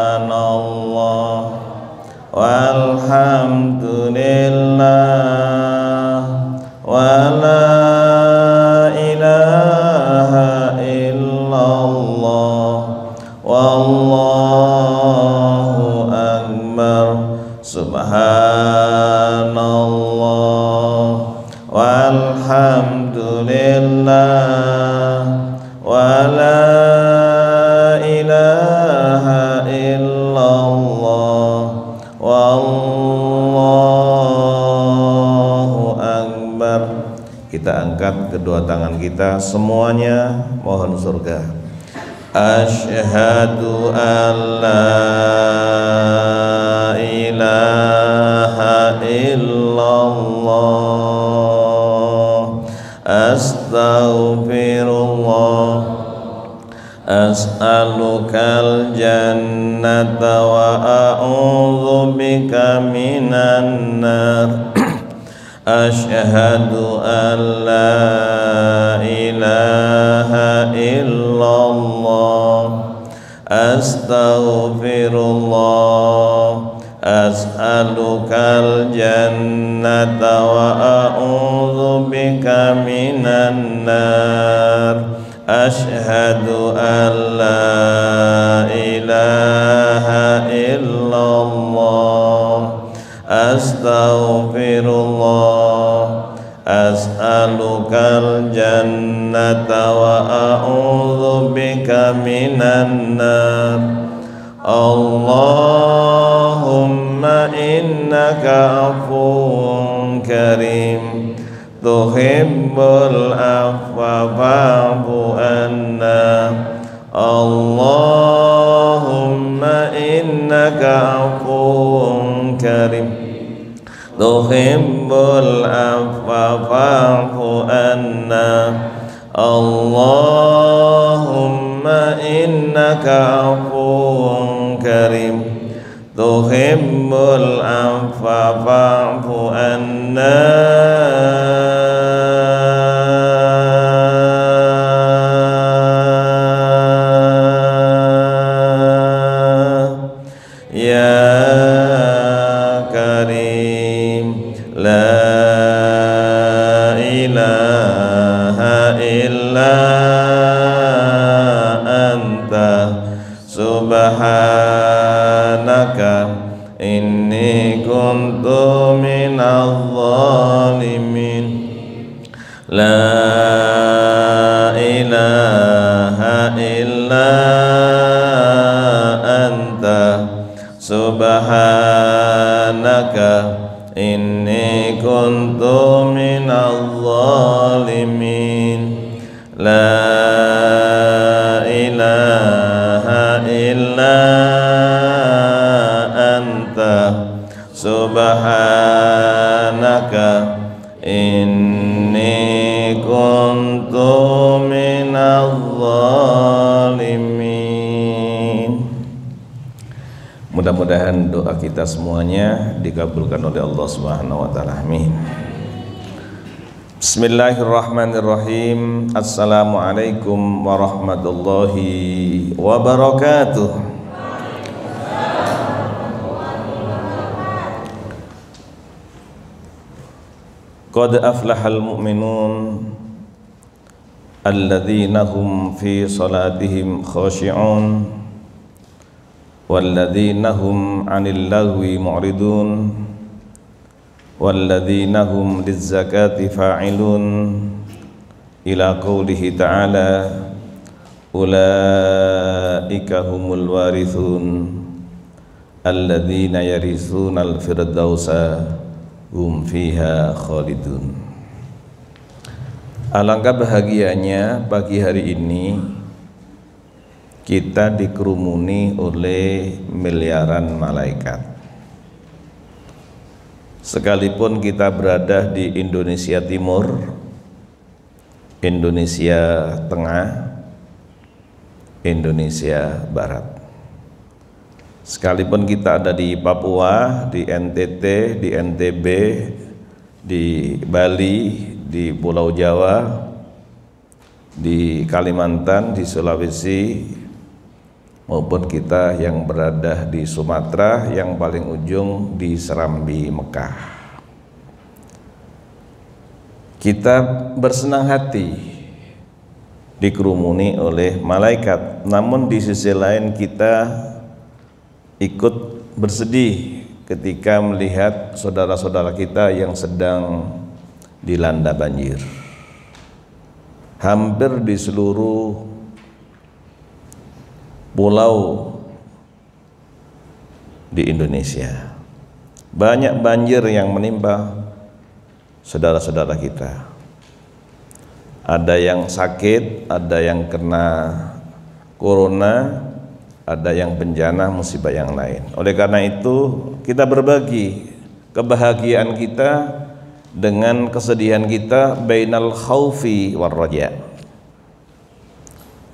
Subhanallah walhamdulillah wa la ilaha illallah wallahu akbar. Subhanallah walhamdulillah wa la ilaha illallah wallahu akbar. Kita angkat kedua tangan kita semuanya mohon surga. Asyhadu an la ilaha illallah astaghfirullah as'alukal jannata wa a'udzu bika minan nar. Asyhadu an la ilaha illallah astaghfirullah as'alukal jannata wa a'udzu bika minan nar. Asyhadu an la ilaha illallah astaghfirullah as'alukal jannata wa a'udzu bika minan nar. Allahumma innaka afuwun karim tuhibbul afwa fa'fu anna. Allahumma innaka afuwun karim tuhibbul afwa fa'fu anna. Allahumma innaka afuwun karim tuhibbul afwa fa'fu anna. Subhanaka inni kuntu minadh dhalimin. La ilaha illa anta subhanaka inni kuntu minadh dhalimin. La ilaha illa anta subhanaka inni kuntu minadh dhalimin. Mudah-mudahan doa kita semuanya dikabulkan oleh Allah Subhanahu wa taala. Amin. Bismillahirrahmanirrahim. Assalamualaikum warahmatullahi wabarakatuh. Qad aflahal mu'minun alladzina hum fi salatihim khashi'un walladzina hum 'anil lagwi mu'ridun walladzina hum lizzakati fa'ilun ila qoulihi ta'ala ulaika humul warithun alladzina yaritsunal firdausa hum fiha khalidun. Alangkah bahagianya pagi hari ini kita dikerumuni oleh miliaran malaikat. Sekalipun kita berada di Indonesia Timur, Indonesia Tengah, Indonesia Barat, sekalipun kita ada di Papua, di NTT, di NTB, di Bali, di Pulau Jawa, di Kalimantan, di Sulawesi, maupun kita yang berada di Sumatera, yang paling ujung di Serambi, Mekah. Kita bersenang hati dikerumuni oleh malaikat, namun di sisi lain kita ikut bersedih ketika melihat saudara-saudara kita yang sedang dilanda banjir. Hampir di seluruh pulau di Indonesia banyak banjir yang menimpa saudara-saudara kita. Ada yang sakit, ada yang kena corona, ada yang bencana musibah yang lain. Oleh karena itu kita berbagi kebahagiaan kita dengan kesedihan kita, bainal khaufi war raja.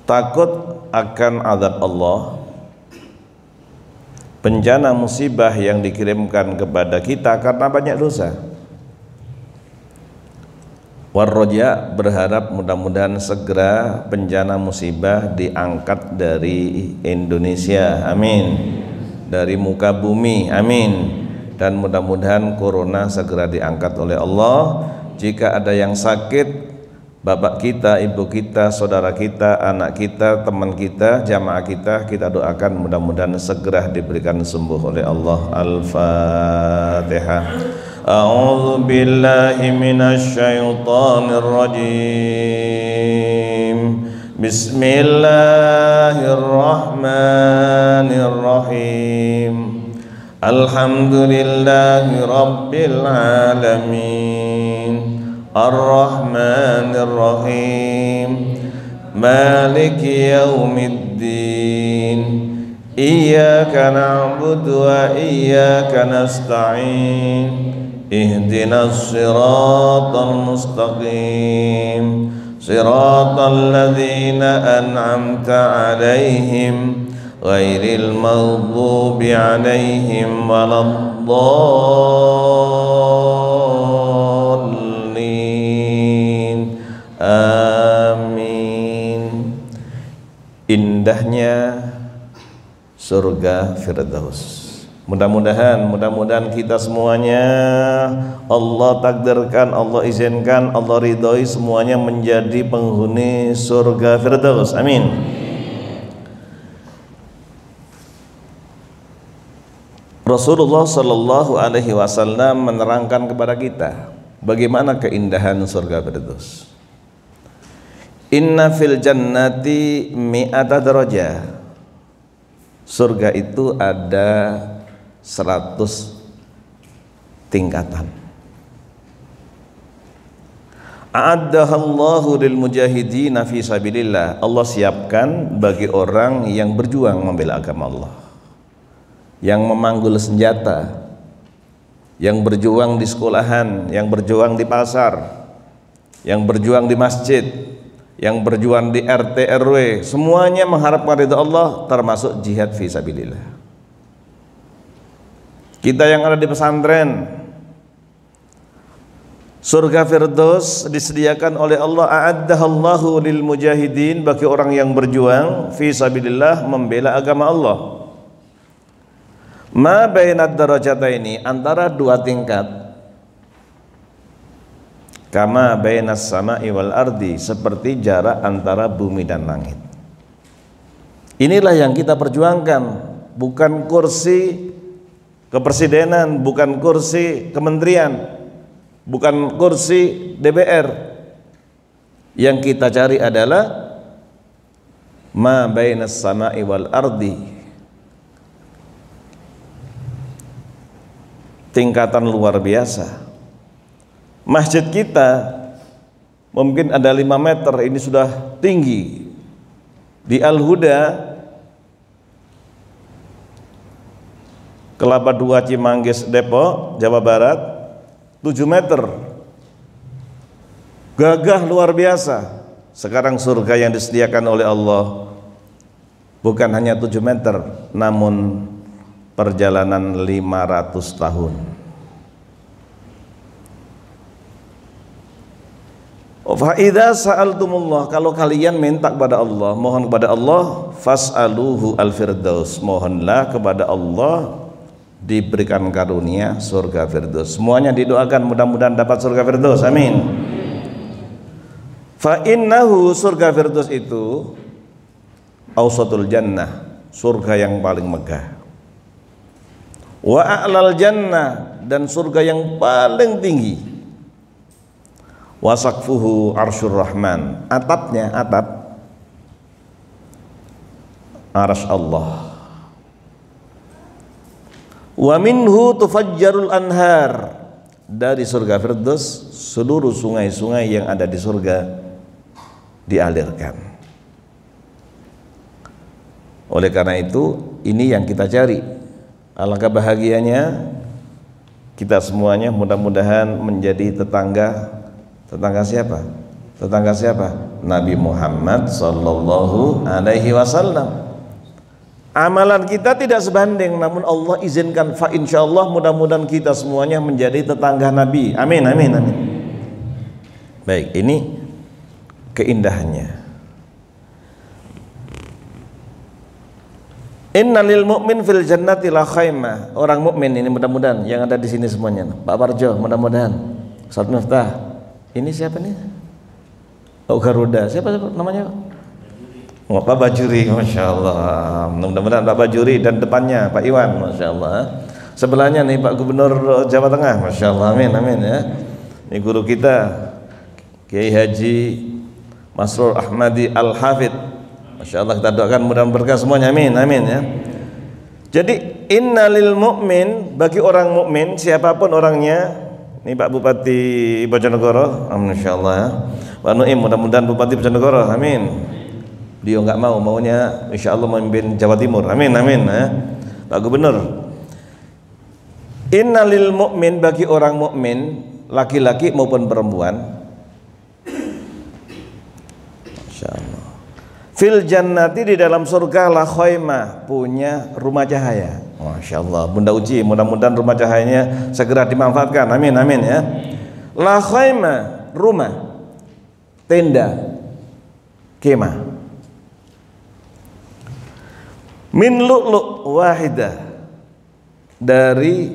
Takut akan azab Allah, bencana musibah yang dikirimkan kepada kita karena banyak dosa. War raja, berharap mudah-mudahan segera bencana musibah diangkat dari Indonesia, amin, dari muka bumi, amin. Dan mudah-mudahan corona segera diangkat oleh Allah. Jika ada yang sakit, bapak kita, ibu kita, saudara kita, anak kita, teman kita, jamaah kita, kita doakan mudah-mudahan segera diberikan sembuh oleh Allah. Al-Fatihah. A'udzu billahi minasy syaithanir rajim. Bismillahirrahmanirrahim. Alhamdulillahi rabbil alamin. Ar-Rahmanir Rahim. Maliki yaumiddin. Iyyaka na'budu wa iyyaka nasta'in. Ihdinas siratal mustaqim. Siratal ladzina an'amta 'alaihim ghairil maghdubi 'alaihim waladdallin. Amin. Indahnya surga Firdaus. Mudah-mudahan kita semuanya Allah takdirkan, Allah izinkan, Allah ridhoi semuanya menjadi penghuni surga Firdaus. Amin. Rasulullah Shallallahu Alaihi Wasallam menerangkan kepada kita bagaimana keindahan surga Firdaus. Inna fil jannati mi'ata darajah. Surga itu ada 100 tingkatan. A'addahallahu lil mujahidina fi sabilillah. Allah siapkan bagi orang yang berjuang membela agama Allah, yang memanggul senjata, yang berjuang di sekolahan, yang berjuang di pasar, yang berjuang di masjid, yang berjuang di RT RW, semuanya mengharapkan ridha Allah, termasuk jihad fi sabilillah. Kita yang ada di pesantren, surga Firdaus disediakan oleh Allah, a'addahallahu lil mujahidin, bagi orang yang berjuang fi sabilillah, membela agama Allah. Ma bainad darajataini, antara dua tingkat. Kama bainas sama'i wal ardi, seperti jarak antara bumi dan langit. Inilah yang kita perjuangkan, bukan kursi kepresidenan, bukan kursi kementerian, bukan kursi DPR. Yang kita cari adalah ma bainas sama'i wal ardi, tingkatan luar biasa. Masjid kita mungkin ada 5 meter, ini sudah tinggi. Di Al-Huda Kelapa II Cimanggis Depok Jawa Barat 7 meter, gagah luar biasa. Sekarang surga yang disediakan oleh Allah bukan hanya 7 meter, namun perjalanan 500 tahun. Fa idza sa'altumullah, kalau kalian minta kepada Allah, mohon kepada Allah, fas'aluhu al-firdaus, mohonlah kepada Allah diberikan karunia surga firdaus. Semuanya didoakan mudah-mudahan dapat surga firdaus. Amin. Fa innahu, surga firdaus itu ausatul jannah, surga yang paling megah. Wa a'lal jannah, dan surga yang paling tinggi. Wa saqfuhu arsyur rahman, atapnya atap arsy Allah. Wa minhu tufajjarul anhar, dari surga firdaus seluruh sungai-sungai yang ada di surga dialirkan. Oleh karena itu, ini yang kita cari. Alangkah bahagianya kita semuanya, mudah-mudahan menjadi tetangga siapa? Tetangga siapa? Nabi Muhammad sallallahu alaihi wasallam. Amalan kita tidak sebanding, namun Allah izinkan, fa insyaallah mudah-mudahan kita semuanya menjadi tetangga Nabi. Amin, amin, amin. Baik, ini keindahannya. Innalil mu'min fil jannati la khaymah. Orang mukmin ini mudah-mudahan yang ada di sini semuanya. Pak Parjo, mudah-mudahan. Ustaz Miftah. Ini siapa nih? Oh, Garuda. Siapa namanya? Oh, Pak Bajuri, Masya Allah. Mudah-mudahan Pak Bajuri, dan depannya Pak Iwan, Masya Allah. Sebelahnya nih Pak Gubernur Jawa Tengah, Masya Allah. Amin, amin ya. Ini guru kita Kiai Haji Masrur Ahmadi Al-Hafid, Masya Allah, kita doakan mudah-mudahan berkah semuanya. Amin, amin ya. Jadi innalil mu'min, bagi orang mukmin siapapun orangnya. Ini Pak Bupati Bojonegoro, Masya Allah ya. Pak Nuim, mudah-mudahan Bupati Bojonegoro, amin. Dia nggak maunya insya Allah memimpin Jawa Timur, amin, amin ya. Pak Gubernur, innalil mu'min, bagi orang mukmin laki-laki maupun perempuan, Masya Allah, fil jannati, di dalam surga, la khaymah, punya rumah cahaya. Masya Allah, Bunda Uci, mudah-mudahan rumah cahayanya segera dimanfaatkan, amin, amin ya. La khaymah, rumah, tenda, kemah, min lu'lu' wahidah, dari,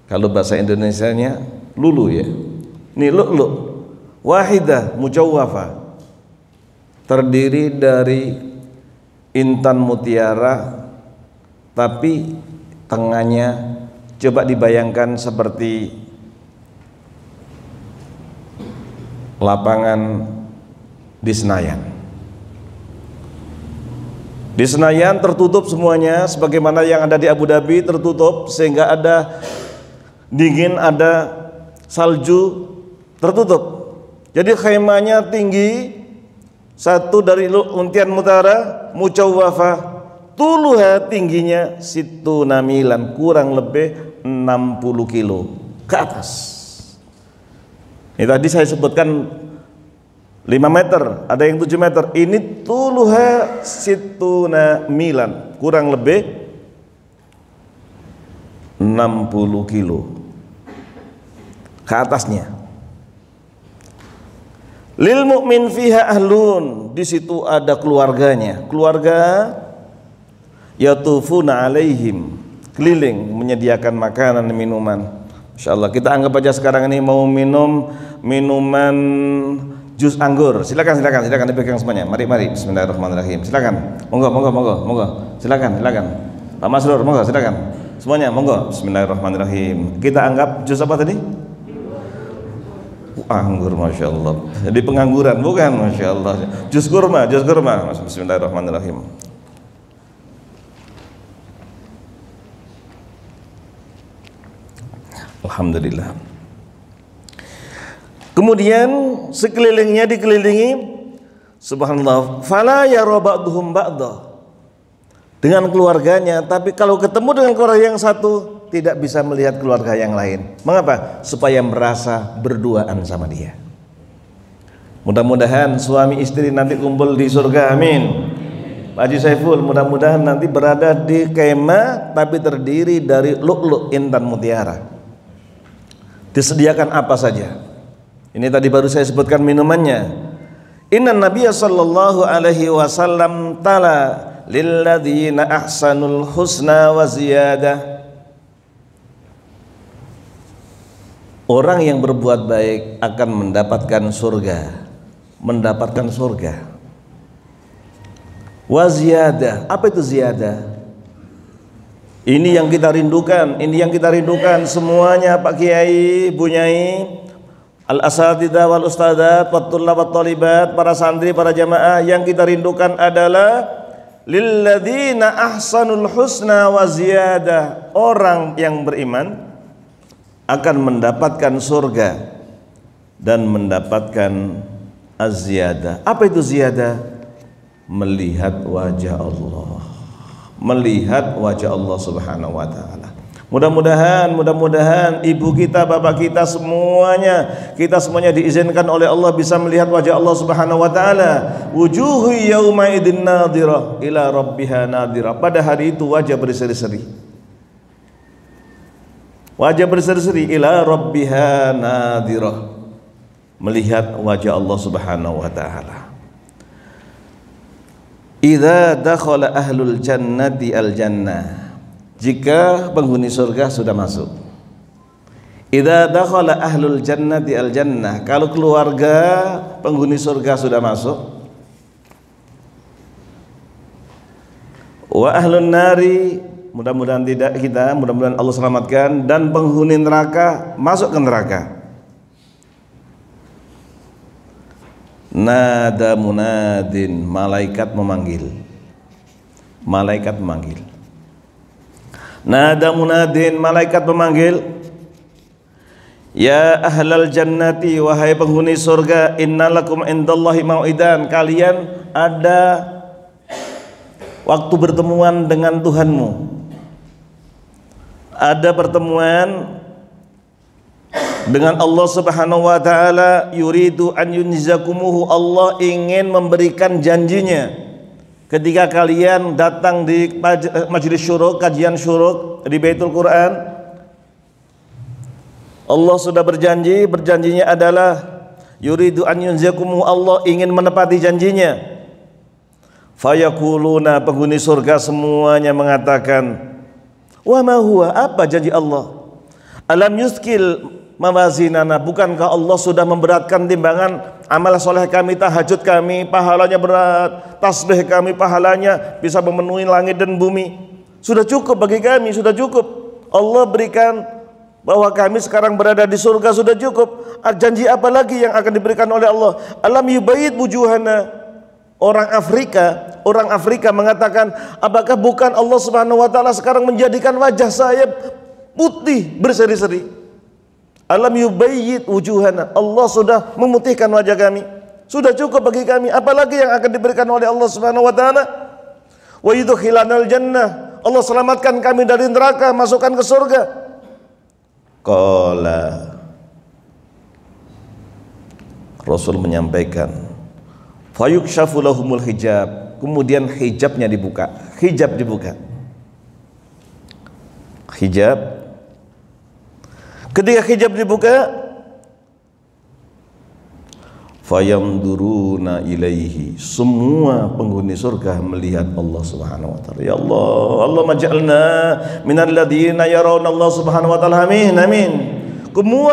kalau bahasa Indonesianya lulu ya, ini lu'lu' wahidah mujawwafa, terdiri dari intan mutiara, tapi tengahnya coba dibayangkan seperti lapangan di Senayan. Di Senayan tertutup semuanya, sebagaimana yang ada di Abu Dhabi tertutup, sehingga ada dingin, ada salju, tertutup. Jadi khaymahnya tinggi, satu dari untian mutara, mujawwafa, tuluha, tingginya situna milan, kurang lebih 60 kilo ke atas. Ini tadi saya sebutkan 5 meter, ada yang 7 meter. Ini tuluha situna milan, kurang lebih 60 kilo ke atasnya. Lil mu'min fiha ahlun, di situ ada keluarganya, keluarga yatufuna alaihim, keliling menyediakan makanan dan minuman. Insyaallah kita anggap aja sekarang ini mau minum minuman jus anggur, silakan dipegang semuanya. Mari, bismillahirrahmanirrahim. Silakan, monggo. Silakan. Pak Masrur, monggo, silakan. Semuanya, monggo. Bismillahirrahmanirrahim. Kita anggap jus apa tadi? Anggur, Masya Allah. Jadi pengangguran, bukan, Masya Allah. Jus kurma. Bismillahirrahmanirrahim. Alhamdulillah. Kemudian sekelilingnya dikelilingi, subhanallah, fala yara ba'duhum ba'da, dengan keluarganya, tapi kalau ketemu dengan keluarga yang satu tidak bisa melihat keluarga yang lain. Mengapa? Supaya merasa berduaan sama dia. Mudah-mudahan suami istri nanti kumpul di surga, amin. Pak Haji Saiful, mudah-mudahan nanti berada di kemah tapi terdiri dari lu'lu' intan mutiara. Disediakan apa saja. Ini tadi baru saya sebutkan minumannya. Inna Nabiya sallallahu alaihi wasallam tala lilladzina ahsanul husna wa ziyadah. Orang yang berbuat baik akan mendapatkan surga. Mendapatkan surga. Wa ziyadah. Apa itu ziyadah? Ini yang kita rindukan, ini yang kita rindukan semuanya, Pak Kiai, Bu Nyai, al-asatidzah wal ustadzat, wat tullab wat thalibat, para santri, para jamaah, yang kita rindukan adalah lilladzina ahsanul husna wa ziyadah. Orang yang beriman akan mendapatkan surga dan mendapatkan az-ziyadah. Apa itu ziyadah? Melihat wajah Allah, melihat wajah Allah subhanahu wa ta'ala. Mudah-mudahan ibu kita, bapak kita, kita semuanya diizinkan oleh Allah bisa melihat wajah Allah subhanahu wa ta'ala. Wujuhu yawma idin nadirah ila rabbiha nadirah. Pada hari itu wajah berseri-seri, wajah berseri-seri, ila rabbiha nadirah, melihat wajah Allah subhanahu wa ta'ala. Idza dakhala ahlul jannati al jannah, jika penghuni surga sudah masuk. Idza dakhala ahlul jannati al jannah, kalau keluarga penghuni surga sudah masuk. Wa ahlun nari, mudah-mudahan tidak kita, mudah-mudahan Allah selamatkan, dan penghuni neraka masuk ke neraka. Nada munadin, malaikat memanggil. Malaikat memanggil. Nada munadin, malaikat memanggil. Ya ahlal jannati, wahai penghuni surga, innalakum indallahi mau'idan, kalian ada waktu pertemuan dengan Tuhanmu. Ada pertemuan dengan Allah subhanahu wa ta'ala. Yuridu an yunzakumuhu, Allah ingin memberikan janjinya ketika kalian datang di majelis syuruk, kajian syuruk di Baitul Quran. Allah sudah berjanji, berjanjinya adalah yuridu an yunzakumuhu, Allah ingin menepati janjinya. Fayakuluna, penghuni surga semuanya mengatakan, wa ma huwa, apa janji Allah? Alam yuskil mawazinana, bukankah Allah sudah memberatkan timbangan amal soleh kami, tahajud kami pahalanya berat, tasbih kami pahalanya bisa memenuhi langit dan bumi. Sudah cukup bagi kami, sudah cukup. Allah berikan bahwa kami sekarang berada di surga, sudah cukup. Janji apa lagi yang akan diberikan oleh Allah? Alam yubayid wujuhana. Orang Afrika mengatakan, apakah bukan Allah subhanahu wa ta'ala sekarang menjadikan wajah saya putih berseri-seri? Alam yubayyid wujuhana, Allah sudah memutihkan wajah kami, sudah cukup bagi kami. Apalagi yang akan diberikan oleh Allah subhanahu wa ta'ala? Wa yudkhilanal jannah, Allah selamatkan kami dari neraka, masukkan ke surga. Qala, Rasul menyampaikan, fayukshafu lahumul hijab, kemudian hijabnya dibuka, hijab dibuka. Hijab, ketika hijab dibuka, fayamduruna ilaihi, semua penghuni surga melihat Allah subhanahu wa ta'ala. Ya Allah, Allah maj'alna minal ladhina yarawna Allah subhanahu wa ta'ala, amin, amin.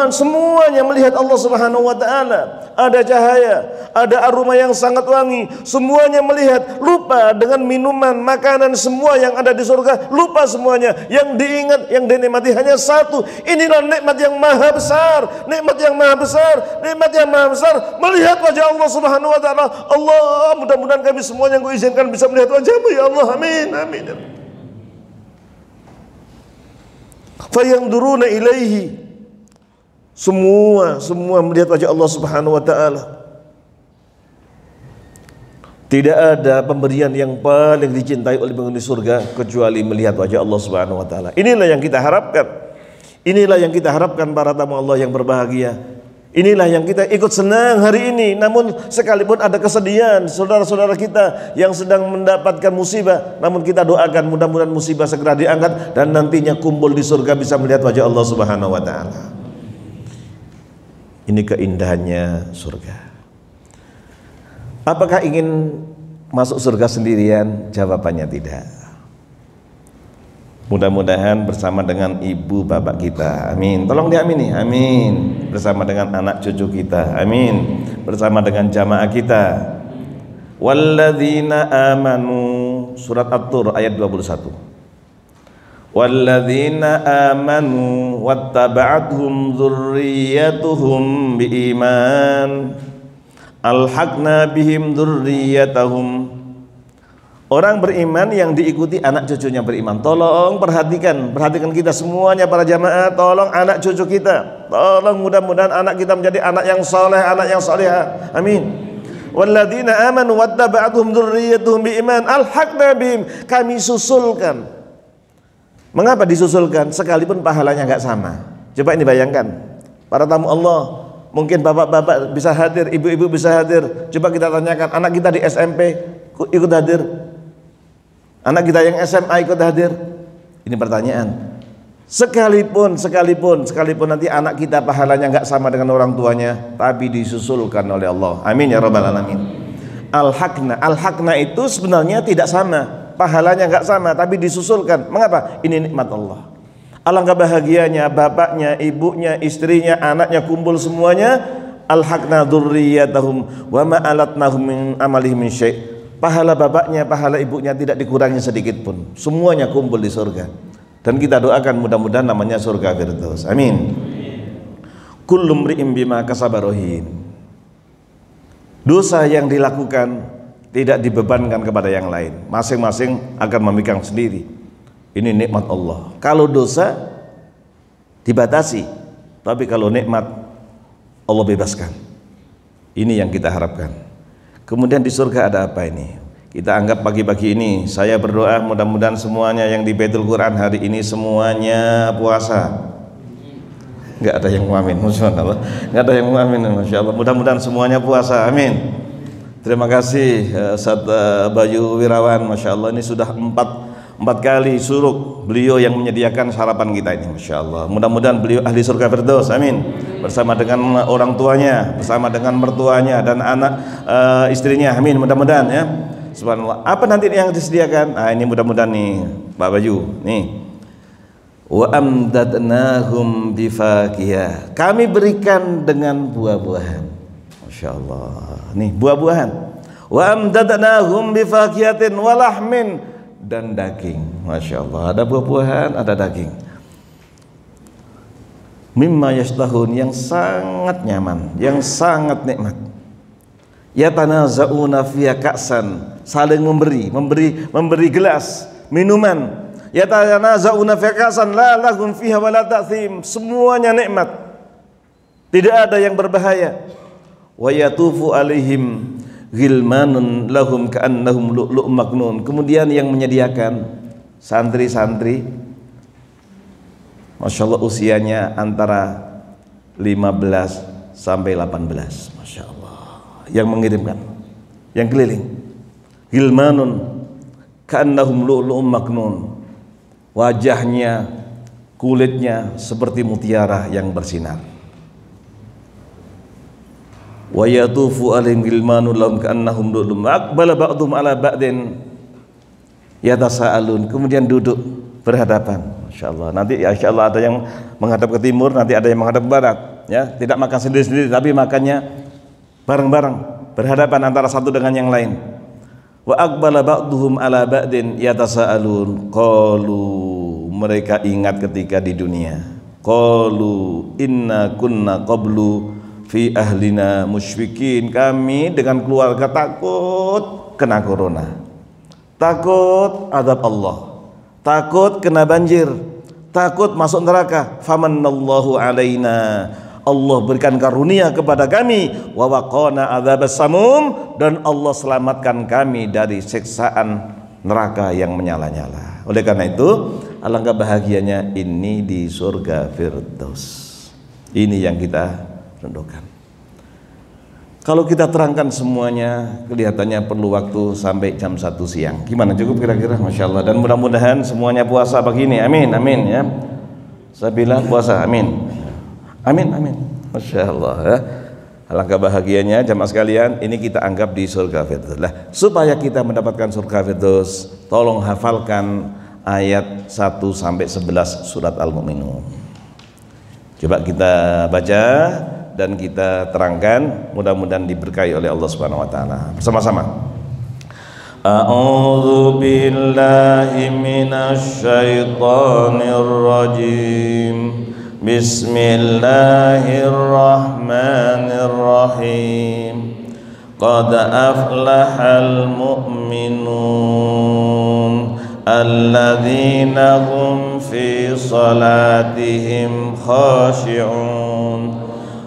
Semuanya melihat Allah subhanahu wa ta'ala. Ada cahaya, ada aroma yang sangat wangi, semuanya melihat. Lupa dengan minuman, makanan, semua yang ada di surga, lupa semuanya. Yang diingat, yang dinikmati hanya satu. Inilah nikmat yang maha besar, nikmat yang maha besar, nikmat yang maha besar, melihat wajah Allah subhanahu wa ta'ala. Allah, mudah-mudahan kami semuanya yang Kau izinkan bisa melihat wajah-Mu, ya Allah, amin, amin. Fayanduruna ilaihi, Semua melihat wajah Allah Subhanahu wa taala. Tidak ada pemberian yang paling dicintai oleh penghuni surga kecuali melihat wajah Allah Subhanahu wa taala. Inilah yang kita harapkan. Inilah yang kita harapkan para tamu Allah yang berbahagia. Inilah yang kita ikut senang hari ini. Namun sekalipun ada kesedihan saudara-saudara kita yang sedang mendapatkan musibah, namun kita doakan mudah-mudahan musibah segera diangkat dan nantinya kumpul di surga bisa melihat wajah Allah Subhanahu wa taala. Ini keindahannya surga. Apakah ingin masuk surga sendirian? Jawabannya tidak. Mudah-mudahan bersama dengan ibu bapak kita, amin. Tolong diamini, amin. Bersama dengan anak cucu kita, amin. Bersama dengan jamaah kita. Walladzina amanu, surat At-Tur ayat 21. Walladzina amanu wattaba'athum dzurriyyatuhum biiman alhaqna bihim dzurriyyatahum. Orang beriman yang diikuti anak cucunya beriman. Tolong perhatikan kita semuanya para jamaah. Tolong anak cucu kita. Tolong mudah-mudahan anak kita menjadi anak yang soleh, anak yang solehah. Amin. Walladzina amanu wattaba'athum dzurriyyatuhum biiman alhaqna bihim. Kami susulkan. Mengapa disusulkan? Sekalipun pahalanya enggak sama. Coba ini bayangkan. Para tamu Allah, mungkin bapak-bapak bisa hadir, ibu-ibu bisa hadir. Coba kita tanyakan, anak kita di SMP ikut hadir? Anak kita yang SMA ikut hadir? Ini pertanyaan. Sekalipun nanti anak kita pahalanya enggak sama dengan orang tuanya, tapi disusulkan oleh Allah. Amin ya rabbal alamin. Al-haqna itu sebenarnya tidak sama, pahalanya enggak sama, tapi disusulkan. Mengapa? Ini nikmat Allah. Alangkah bahagianya bapaknya, ibunya, istrinya, anaknya kumpul semuanya. Alhaqna dzurriyyatahum wa ma alatnahum min amalihim min syai'. Pahala bapaknya, pahala ibunya tidak dikurangi sedikit pun. Semuanya kumpul di surga. Dan kita doakan mudah-mudahan namanya surga Firdaus. Amin. Kullu mri'in bima kasaba rahin. Dosa yang dilakukan tidak dibebankan kepada yang lain. Masing-masing akan memegang sendiri. Ini nikmat Allah. Kalau dosa dibatasi, tapi kalau nikmat Allah bebaskan. Ini yang kita harapkan. Kemudian di surga ada apa ini? Kita anggap pagi-pagi ini saya berdoa mudah-mudahan semuanya yang di Baitul Quran hari ini semuanya puasa. Enggak ada yang muamin, masyaallah. Enggak ada yang muamin, masyaallah. Mudah-mudahan semuanya puasa. Amin. Terima kasih Ustaz Bayu Wirawan, masyaallah ini sudah empat kali suruk beliau yang menyediakan sarapan kita ini, masya Allah. Mudah-mudahan beliau ahli surga Firdaus, amin. Bersama dengan orang tuanya, bersama dengan mertuanya dan anak istrinya, amin. Mudah-mudahan ya. Subhanallah. Apa nanti yang disediakan? Nah ini mudah-mudahan nih Pak Bayu, nih. Wa amdadnahum bifakihah. Kami berikan dengan buah-buahan, masya Allah. Nih buah-buahan. Wa amdadnahum bifakihatin walahmin, dan daging, masya Allah. Ada buah-buahan, ada daging. Mimma yashtahun, yang sangat nyaman, yang sangat nikmat. Yatanaza'una fiya ka'san, saling memberi gelas minuman. Yatanaza'una fiya ka'san la lahum fiha wa la ta'thim, semuanya nikmat, tidak ada yang berbahaya. Wa yatufu alaihim ghilmanun lahum ka'annahum lu'lu' maknun. Kemudian yang menyediakan santri-santri, masya Allah usianya antara 15 sampai 18, masya Allah. Yang mengirimkan, yang keliling, ghilmanun ka'annahum lu'lu' maknun. Wajahnya, kulitnya seperti mutiara yang bersinar. Wa yatufu alaihim ghilmanun lahum ka'annahum lu'lu'un aqbala ba'dhum ala ba'din yatasaalun. Kemudian duduk berhadapan, masyaallah. Nanti insyaallah ada yang menghadap ke timur, nanti ada yang menghadap ke barat, ya. Tidak makan sendiri-sendiri, tapi makannya bareng-bareng, berhadapan antara satu dengan yang lain. Wa aqbala ba'dhum ala ba'din yatasaalun. Qalu, mereka ingat ketika di dunia. Qalu inna kunna qablu fi ahlina musyfikin, kami dengan keluarga takut kena corona, takut azab Allah, takut kena banjir, takut masuk neraka. Famannallahu alaina, Allah berikan karunia kepada kami, wa waqana adzabas samum, dan Allah selamatkan kami dari siksaan neraka yang menyala-nyala. Oleh karena itu, alangkah bahagianya ini di surga Firdaus. Ini yang kita rindukan. Kalau kita terangkan semuanya, kelihatannya perlu waktu sampai jam 1 siang. Gimana, cukup kira-kira? Masya Allah. Dan mudah-mudahan semuanya puasa begini. Amin, amin ya. Saya bilang puasa, amin. Amin, amin. Masya Allah ya. Alangkah bahagianya jamaah sekalian, ini kita anggap di surga Firdaus. Nah, supaya kita mendapatkan surga Firdaus, tolong hafalkan ayat 1 sampai 11 surat Al-Mu'minun. Coba kita baca dan kita terangkan, mudah-mudahan diberkahi oleh Allah Subhanahu wa taala. Bersama-sama. A'udzu billahi minasy syaithanir rajim. Bismillahirrahmanirrahim. Qad aflahal mu'minun alladzina hum fi salatihim khashi'un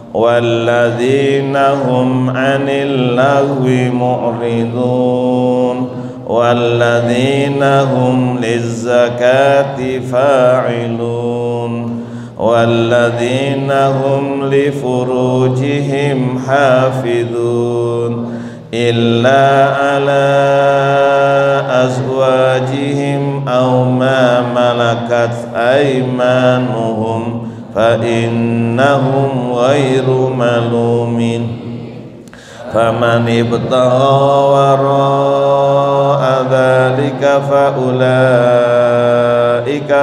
walladzina hum 'anil lagwi mu'ridun walladzina hum lizzakati fa'ilun walladzina hum li furujihim hafidhun illa ala azwajihim aw ma malakat aymanuhum fa innahum ghairu malumin faman ibtagha wara'a dzalika fa ulaika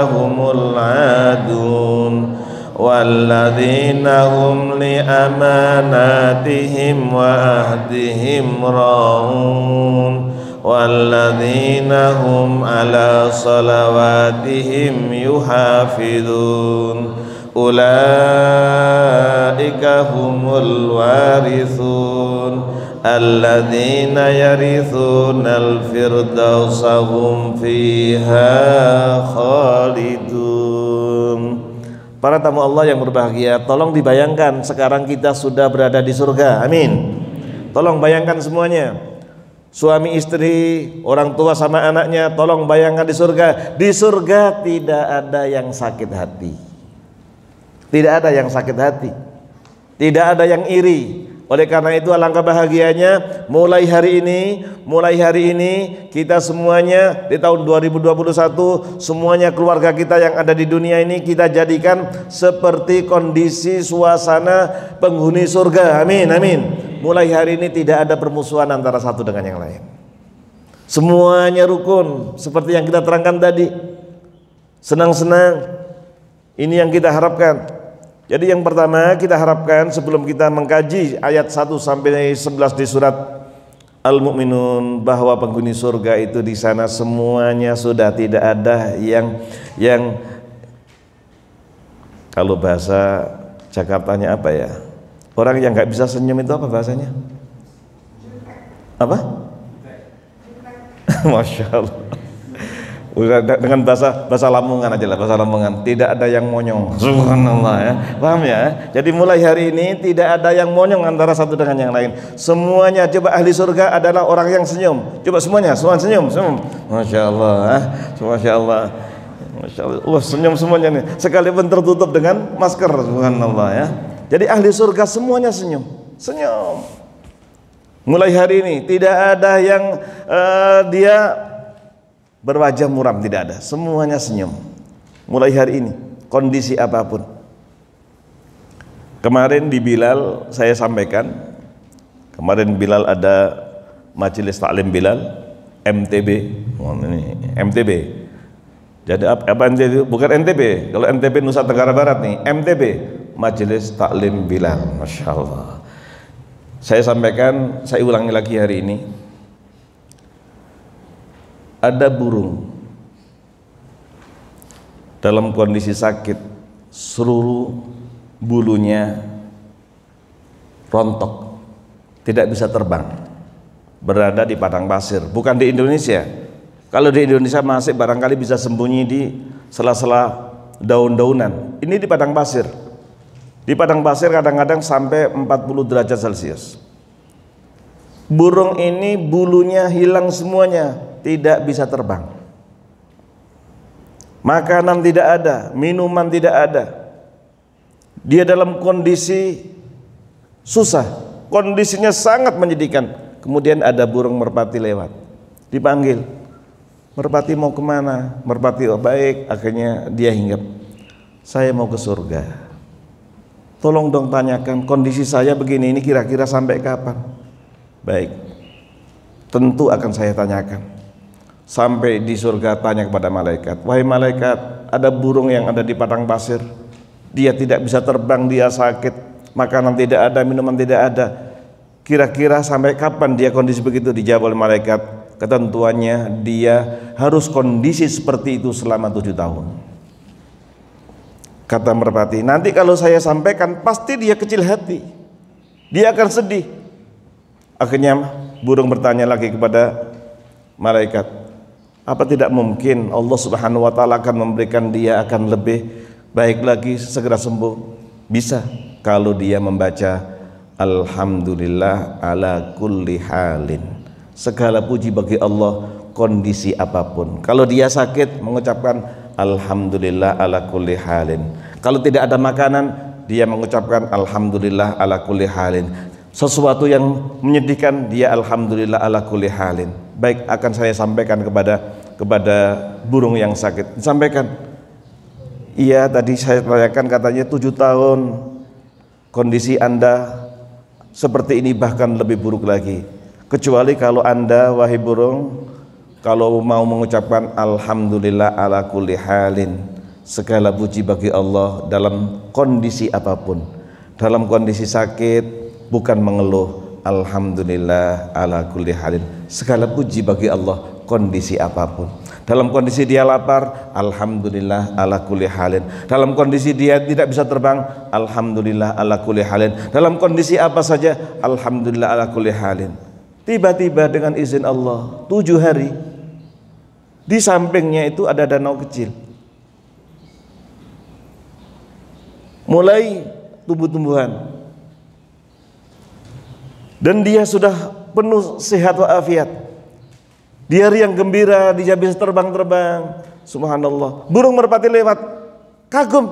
humul adun walladzina hum li amanatihim wa ahdihim raun walladzina hum ala salawatihim yuhafidun ulaika humul warithun alladzina yarithunal firdausa hum fiha khalidun. Para tamu Allah yang berbahagia, tolong dibayangkan sekarang kita sudah berada di surga. Amin. Tolong bayangkan semuanya. Suami istri, orang tua sama anaknya, tolong bayangkan di surga. Di surga tidak ada yang sakit hati. Tidak ada yang sakit hati. Tidak ada yang iri. Oleh karena itu alangkah bahagianya mulai hari ini kita semuanya di tahun 2021, semuanya keluarga kita yang ada di dunia ini kita jadikan seperti kondisi suasana penghuni surga. Amin, amin. Mulai hari ini tidak ada permusuhan antara satu dengan yang lain. Semuanya rukun seperti yang kita terangkan tadi. Senang-senang. Ini yang kita harapkan. Jadi yang pertama kita harapkan sebelum kita mengkaji ayat 1 sampai 11 di surat Al-Mu'minun, bahwa penghuni surga itu di sana semuanya sudah tidak ada yang kalau bahasa Jakartanya apa ya? Orang yang nggak bisa senyum itu apa bahasanya? Apa? Masya Allah. Udah dengan bahasa Lamongan aja lah, bahasa Lamongan. Tidak ada yang monyong. Subhanallah ya. Paham ya? Jadi mulai hari ini tidak ada yang monyong antara satu dengan yang lain. Semuanya, coba ahli surga adalah orang yang senyum. Coba semuanya senyum. Masya Allah. Masya Allah. Masya Allah. Senyum semuanya nih. Sekalipun tertutup dengan masker. Subhanallah ya. Jadi ahli surga semuanya senyum. Mulai hari ini tidak ada yang dia berwajah muram, tidak ada, semuanya senyum. Mulai hari ini, kondisi apapun. Kemarin di Bilal saya sampaikan, kemarin Bilal ada majelis taklim Bilal, MTB, MTB. Jadi apa NTB? Bukan NTB. Kalau NTB Nusa Tenggara Barat nih, MTB, majelis taklim Bilal. Masya Allah. Saya sampaikan, saya ulangi lagi hari ini. Ada burung dalam kondisi sakit, seluruh bulunya rontok, tidak bisa terbang, berada di padang pasir. Bukan di Indonesia. Kalau di Indonesia masih barangkali bisa sembunyi di sela-sela daun-daunan. Ini di padang pasir, Di padang pasir kadang-kadang sampai 40 derajat Celcius. Burung ini bulunya hilang semuanya, tidak bisa terbang. Makanan tidak ada, minuman tidak ada. Dia dalam kondisi susah, kondisinya sangat menyedihkan. Kemudian ada burung merpati lewat, dipanggil, merpati mau kemana? Merpati, oh baik. Akhirnya dia hinggap, saya mau ke surga, tolong dong tanyakan kondisi saya begini ini kira-kira sampai kapan. Baik, tentu akan saya tanyakan. Sampai di surga tanya kepada malaikat, wahai malaikat, ada burung yang ada di padang pasir, dia tidak bisa terbang, dia sakit, makanan tidak ada, minuman tidak ada, kira-kira sampai kapan dia kondisi begitu? Dijawab oleh malaikat, ketentuannya dia harus kondisi seperti itu selama 7 tahun. Kata merpati, nanti kalau saya sampaikan pasti dia kecil hati, dia akan sedih. Akhirnya burung bertanya lagi kepada malaikat, apa tidak mungkin Allah Subhanahu wa ta'ala akan memberikan dia akan lebih baik lagi, segera sembuh? Bisa, kalau dia membaca alhamdulillah ala kulli halin, segala puji bagi Allah kondisi apapun. Kalau dia sakit mengucapkan alhamdulillah ala kulli halin. Kalau tidak ada makanan, dia mengucapkan alhamdulillah ala kulli halin. Sesuatu yang menyedihkan, dia alhamdulillah ala kulli halin. Baik, akan saya sampaikan kepada burung yang sakit. Sampaikan, iya tadi saya tanyakan katanya 7 tahun kondisi Anda seperti ini, bahkan lebih buruk lagi. Kecuali kalau Anda, wahai burung, kalau mau mengucapkan alhamdulillah ala kulli halin, segala puji bagi Allah dalam kondisi apapun. Dalam kondisi sakit bukan mengeluh, alhamdulillah ala kulli halin, segala puji bagi Allah kondisi apapun. Dalam kondisi dia lapar, alhamdulillah ala kulli halin. Dalam kondisi dia tidak bisa terbang, alhamdulillah ala kulli halin. Dalam kondisi apa saja, alhamdulillah ala kulli halin. Tiba-tiba dengan izin Allah 7 hari di sampingnya itu ada danau kecil, mulai tumbuh-tumbuhan, dan dia sudah penuh sehat walafiat. Di hari yang gembira, dia bisa terbang-terbang. Subhanallah, burung merpati lewat, kagum,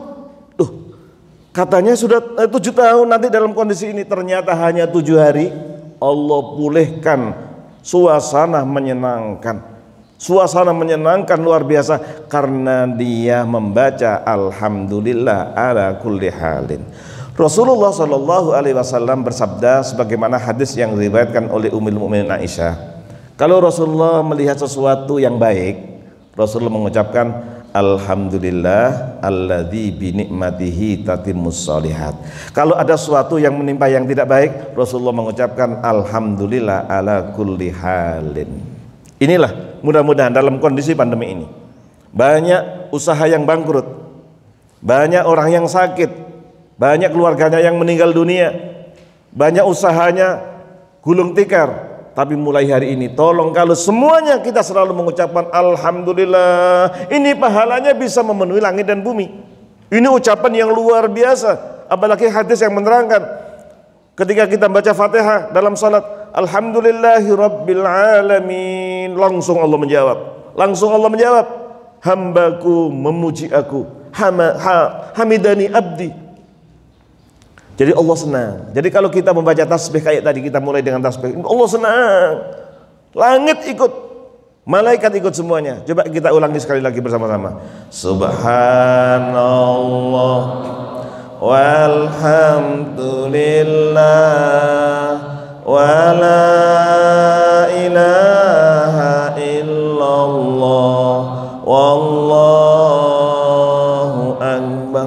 katanya sudah 7 tahun nanti dalam kondisi ini. Ternyata hanya 7 hari Allah pulihkan suasana menyenangkan. Suasana menyenangkan luar biasa karena dia membaca alhamdulillah ala kulli halin. Rasulullah Shallallahu Alaihi Wasallam bersabda sebagaimana hadis yang diriwayatkan oleh Ummul Mukminin Aisyah, kalau Rasulullah melihat sesuatu yang baik, Rasulullah mengucapkan alhamdulillah alladzi bi ni'matihi tatimmus shalihat. Kalau ada sesuatu yang menimpa yang tidak baik, Rasulullah mengucapkan alhamdulillah ala kulli halin. Inilah mudah-mudahan dalam kondisi pandemi ini banyak usaha yang bangkrut, banyak orang yang sakit, banyak keluarganya yang meninggal dunia, banyak usahanya gulung tikar. Tapi mulai hari ini tolong kalau semuanya kita selalu mengucapkan alhamdulillah, ini pahalanya bisa memenuhi langit dan bumi. Ini ucapan yang luar biasa. Apalagi hadis yang menerangkan ketika kita baca Fatihah dalam salat, alhamdulillahi rabbil alamin, langsung Allah menjawab, hambaku memuji aku, hamidani abdi. Jadi Allah senang. Jadi kalau kita membaca tasbih kayak tadi, kita mulai dengan tasbih, Allah senang, langit ikut, malaikat ikut semuanya. Coba kita ulangi sekali lagi bersama-sama. Subhanallah walhamdulillah wa la ilaha illallah wallahu akbar.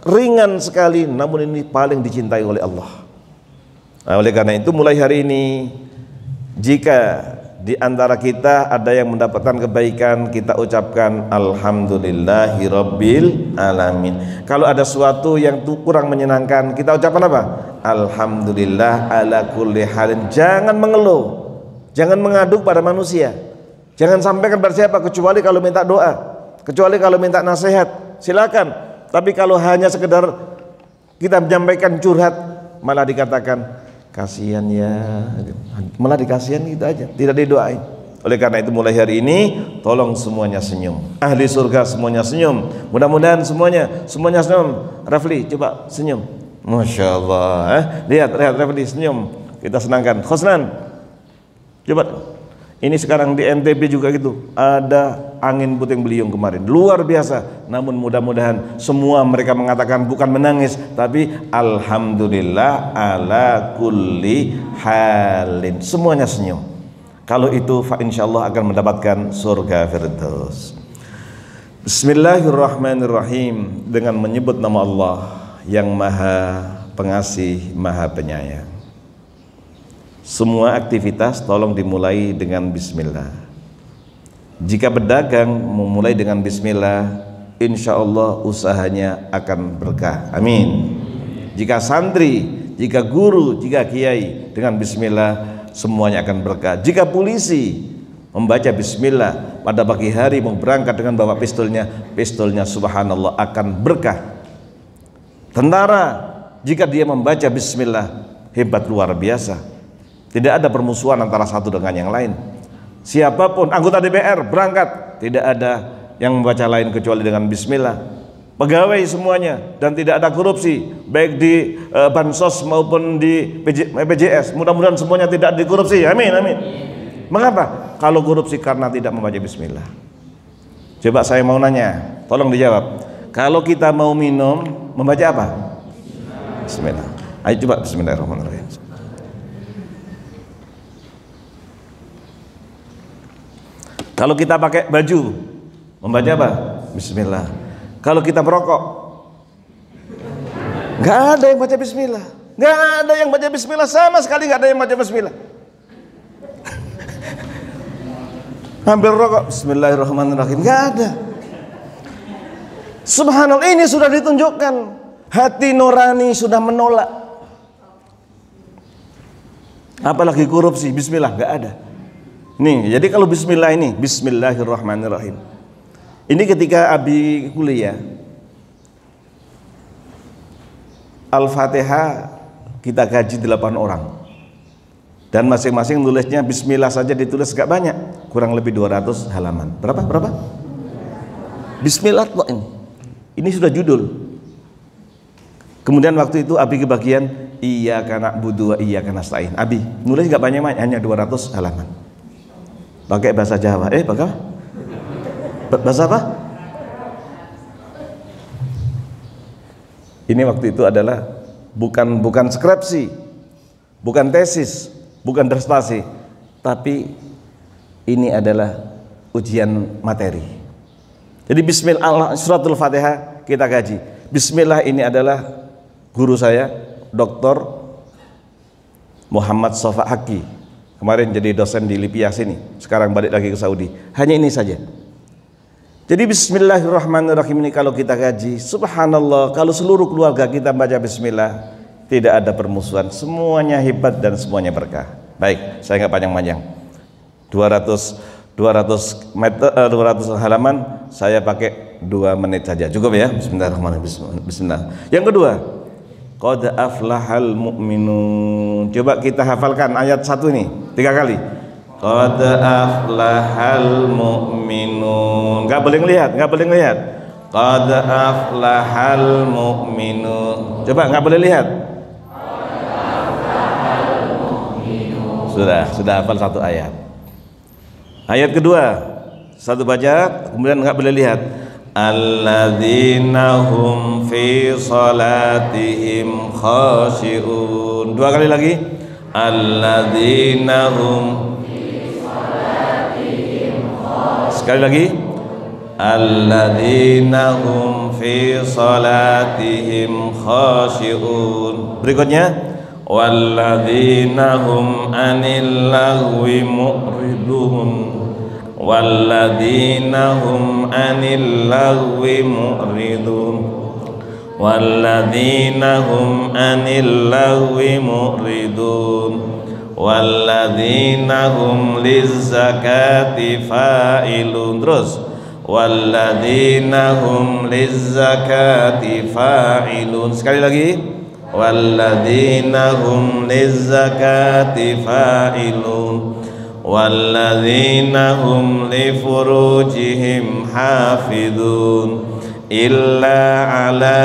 Ringan sekali, namun ini paling dicintai oleh Allah. Nah, oleh karena itu mulai hari ini, jika di antara kita ada yang mendapatkan kebaikan, kita ucapkan alhamdulillahi rabbil alamin. Kalau ada sesuatu yang kurang menyenangkan, kita ucapkan apa? Alhamdulillah ala kulli halin. Jangan mengeluh, jangan mengaduk pada manusia, jangan sampaikan pada siapa, kecuali kalau minta doa, kecuali kalau minta nasihat, silakan. Tapi kalau hanya sekedar Kita menyampaikan curhat malah dikatakan kasihan ya, malah dikasihan gitu aja, tidak didoain. Oleh karena itu mulai hari ini tolong semuanya senyum. Ahli surga semuanya senyum. Mudah-mudahan semuanya senyum. Rafli coba senyum. Masya Allah. Lihat Rafli senyum. Kita senangkan. Khosnan coba. Ini sekarang di NTB juga gitu, ada angin puting beliung kemarin, luar biasa. Namun mudah-mudahan semua mereka mengatakan bukan menangis, tapi alhamdulillah ala kulli halin, semuanya senyum. Kalau itu insyaallah akan mendapatkan surga firdaus. Bismillahirrahmanirrahim, dengan menyebut nama Allah yang Maha Pengasih, Maha Penyayang. Semua aktivitas tolong dimulai dengan bismillah. Jika berdagang memulai dengan bismillah, insya Allah usahanya akan berkah. Amin. Jika santri, jika guru, jika kiai dengan bismillah semuanya akan berkah. Jika polisi membaca bismillah pada pagi hari mau berangkat dengan bawa pistolnya subhanallah akan berkah. Tentara jika dia membaca bismillah hebat luar biasa. Tidak ada permusuhan antara satu dengan yang lain. Siapapun anggota DPR berangkat, tidak ada yang membaca lain kecuali dengan bismillah. Pegawai semuanya, dan tidak ada korupsi baik di bansos maupun di BPJS. Mudah-mudahan semuanya tidak dikorupsi. Amin, amin. Mengapa? Kalau korupsi karena tidak membaca bismillah. Coba saya mau nanya, tolong dijawab. Kalau kita mau minum membaca apa? Bismillah. Ayo coba bismillahirrahmanirrahim. Kalau kita pakai baju membaca apa? Bismillah. Kalau kita merokok nggak ada yang baca bismillah, nggak ada yang baca bismillah, sama sekali nggak ada yang baca bismillah. Hampir rokok bismillahirrahmanirrahim, nggak ada. Subhanallah, ini sudah ditunjukkan hati nurani sudah menolak, apalagi korupsi. Bismillah nggak ada. Nih, jadi kalau bismillah ini, bismillahirrahmanirrahim. Ini ketika Abi kuliah, Al-Fatihah kita gaji 8 orang. Dan masing-masing nulisnya bismillah saja ditulis gak banyak, kurang lebih 200 halaman. Berapa? Bismillah ini. Ini sudah judul. Kemudian waktu itu Abi kebagian iyyaka na'budu wa iyyaka nasta'in. Abi nulis gak banyak, hanya 200 halaman. Pakai bahasa Jawa. Pakai bahasa apa? Ini waktu itu adalah bukan skripsi, bukan tesis, bukan disertasi, tapi ini adalah ujian materi. Jadi bismillah suratul Fatihah kita kaji. Bismillah ini adalah guru saya Dr. Muhammad Sofa Haki. Kemarin jadi dosen di Libya sini, sekarang balik lagi ke Saudi. Hanya ini saja. Jadi bismillahirrahmanirrahim ini kalau kita kaji, subhanallah, kalau seluruh keluarga kita baca bismillah, tidak ada permusuhan, semuanya hebat dan semuanya berkah. Baik, saya nggak panjang-panjang. 200 halaman saya pakai 2 menit saja, cukup ya. Bismillahirrahmanirrahim. Bismillah. Yang kedua, qad aflahal mu'minun. Coba kita hafalkan ayat 1 ini 3 kali. Qad aflahal mu'minun. Enggak boleh lihat. Qad aflahal mu'minun. Coba enggak boleh lihat. Sudah hafal 1 ayat. Ayat kedua, 1 baca, kemudian enggak boleh lihat. Alladzina hum fi salatihim khashi'un. 2 kali lagi. Alladzina hum fi salatihim khashi'un. Sekali lagi. Alladzina hum fi salatihim khashi'un. Berikutnya walladzina hum anil lagwi mu'ridun. Walladzina hum anil lagwi mu'ridun. Walladzina hum anil lagwi mu'ridun. Walladzina hum lizzakati fa'ilun. Terus walladzina hum lizzakati fa'ilun. Sekali lagi, walladzina hum lizzakati fa'ilun walladzina hum li furujihim hafidun illa ala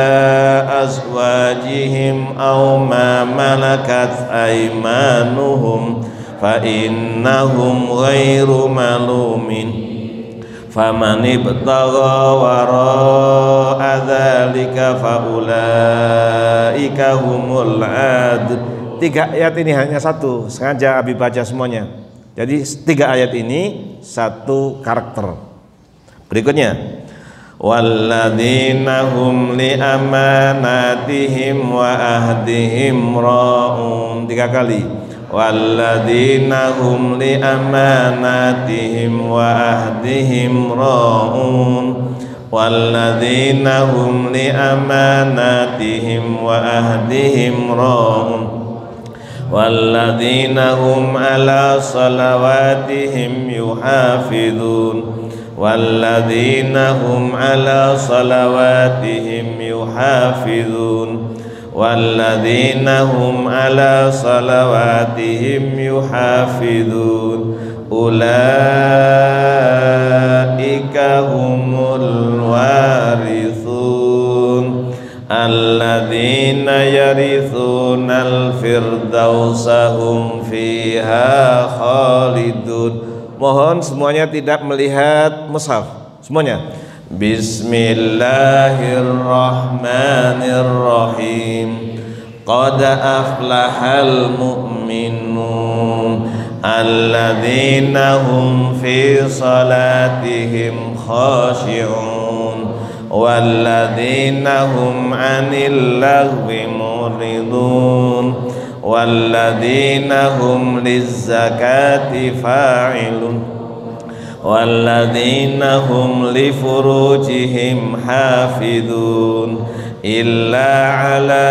azwajihim aw ma malakat aymanuhum fa innahum ghairu malumin faman ibtagha wara'a dzalika fa ulaika humul adun. 3 ayat ini hanya satu, sengaja Abi baca semuanya. Jadi 3 ayat ini satu karakter. Berikutnya, walladzina hum li amanatihim wa ahdihim ra'un. 3 kali, walladzina hum li amanatihim wa ahdihim ra'un walladzina hum li amanatihim wa ahdihim ra'un walladzina hum ala salawatihim yuhafidun walladzina hum ala salawatihim yuhafidun walladzina hum ala salawatihim yuhafidun ulaika humul warithun alladzina yarithunal firdausa hum fiha khalidun. Mohon semuanya tidak melihat mushaf, semuanya. Bismillahirrahmanirrahim. Qad aflahal mu'minun alladzina hum fi salatihim khashi'un walladzina hum 'anil lagwi muridun walladzina hum lizzakati fa'ilun walladzina hum li furujihim hafidun illa ala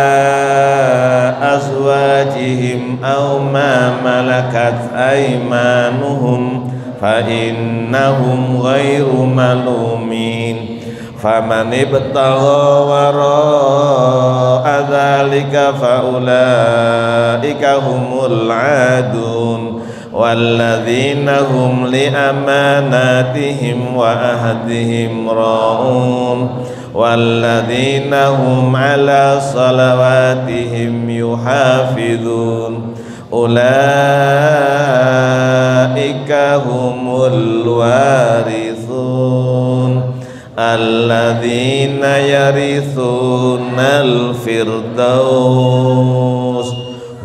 azwajihim aw ma malakat aymanuhum fa innahum ghairu malumin faman ibtagha wara'a dzalika fa ulaika humul adun walladzina hum li amanatihim wa ahdihim ra'un walladzina hum ala salawatihim yuhafidun ulaika humul warithun alladzina yarithunal firdaus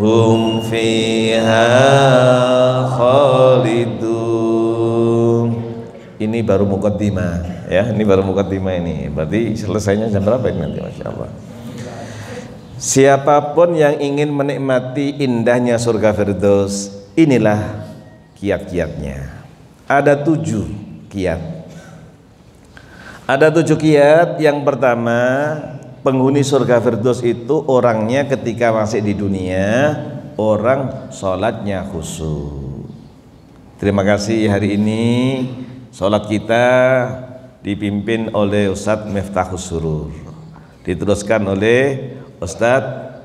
hum fiha khalidun. Ini baru muqaddimah ya, ini baru muqaddimah ini. Berarti selesainya jam berapa ini nanti, Masya Allah. Siapapun yang ingin menikmati indahnya surga Firdaus, inilah kiat-kiatnya. Ada 7 kiat. Ada 7 kiat. Yang pertama, penghuni surga Firdaus itu orangnya ketika masih di dunia, orang sholatnya khusyuk. Terima kasih hari ini sholat kita dipimpin oleh Ustadz Miftahus Surur, diteruskan oleh Ustadz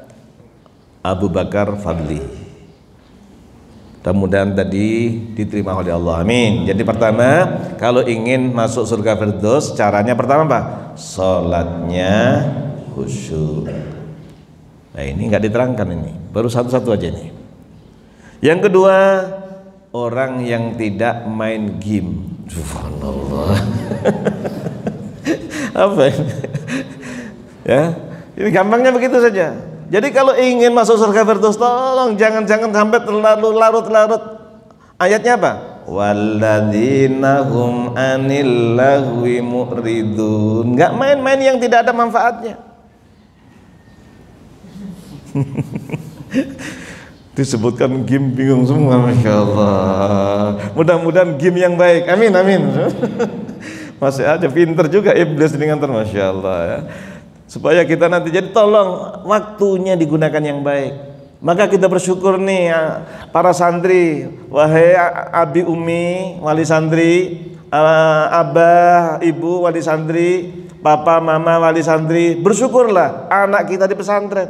Abu Bakar Fadli. Mudah-mudahan tadi diterima oleh Allah, amin. Jadi pertama, kalau ingin masuk surga Firdaus, caranya pertama apa? Sholatnya khusyuk. Nah ini nggak diterangkan, ini baru satu-satu aja nih. Yang kedua, orang yang tidak main game. Subhanallah. Apa ini? Ya, ini gampangnya begitu saja. Jadi kalau ingin masuk surga Firdaus, tolong jangan sampai terlalu larut-larut. Ayatnya apa? Walladzina hum 'anil lagwi mu'ridun. Enggak main-main yang tidak ada manfaatnya. Disebutkan game bingung semua, Masya Allah. Mudah-mudahan game yang baik, amin amin. Masih aja pinter juga iblis dengan Masya Allah ya. Supaya kita nanti, jadi tolong waktunya digunakan yang baik. Maka kita bersyukur nih ya, para santri, wahai abi umi, wali santri, abah, ibu wali santri, papa, mama wali santri, bersyukurlah anak kita di pesantren.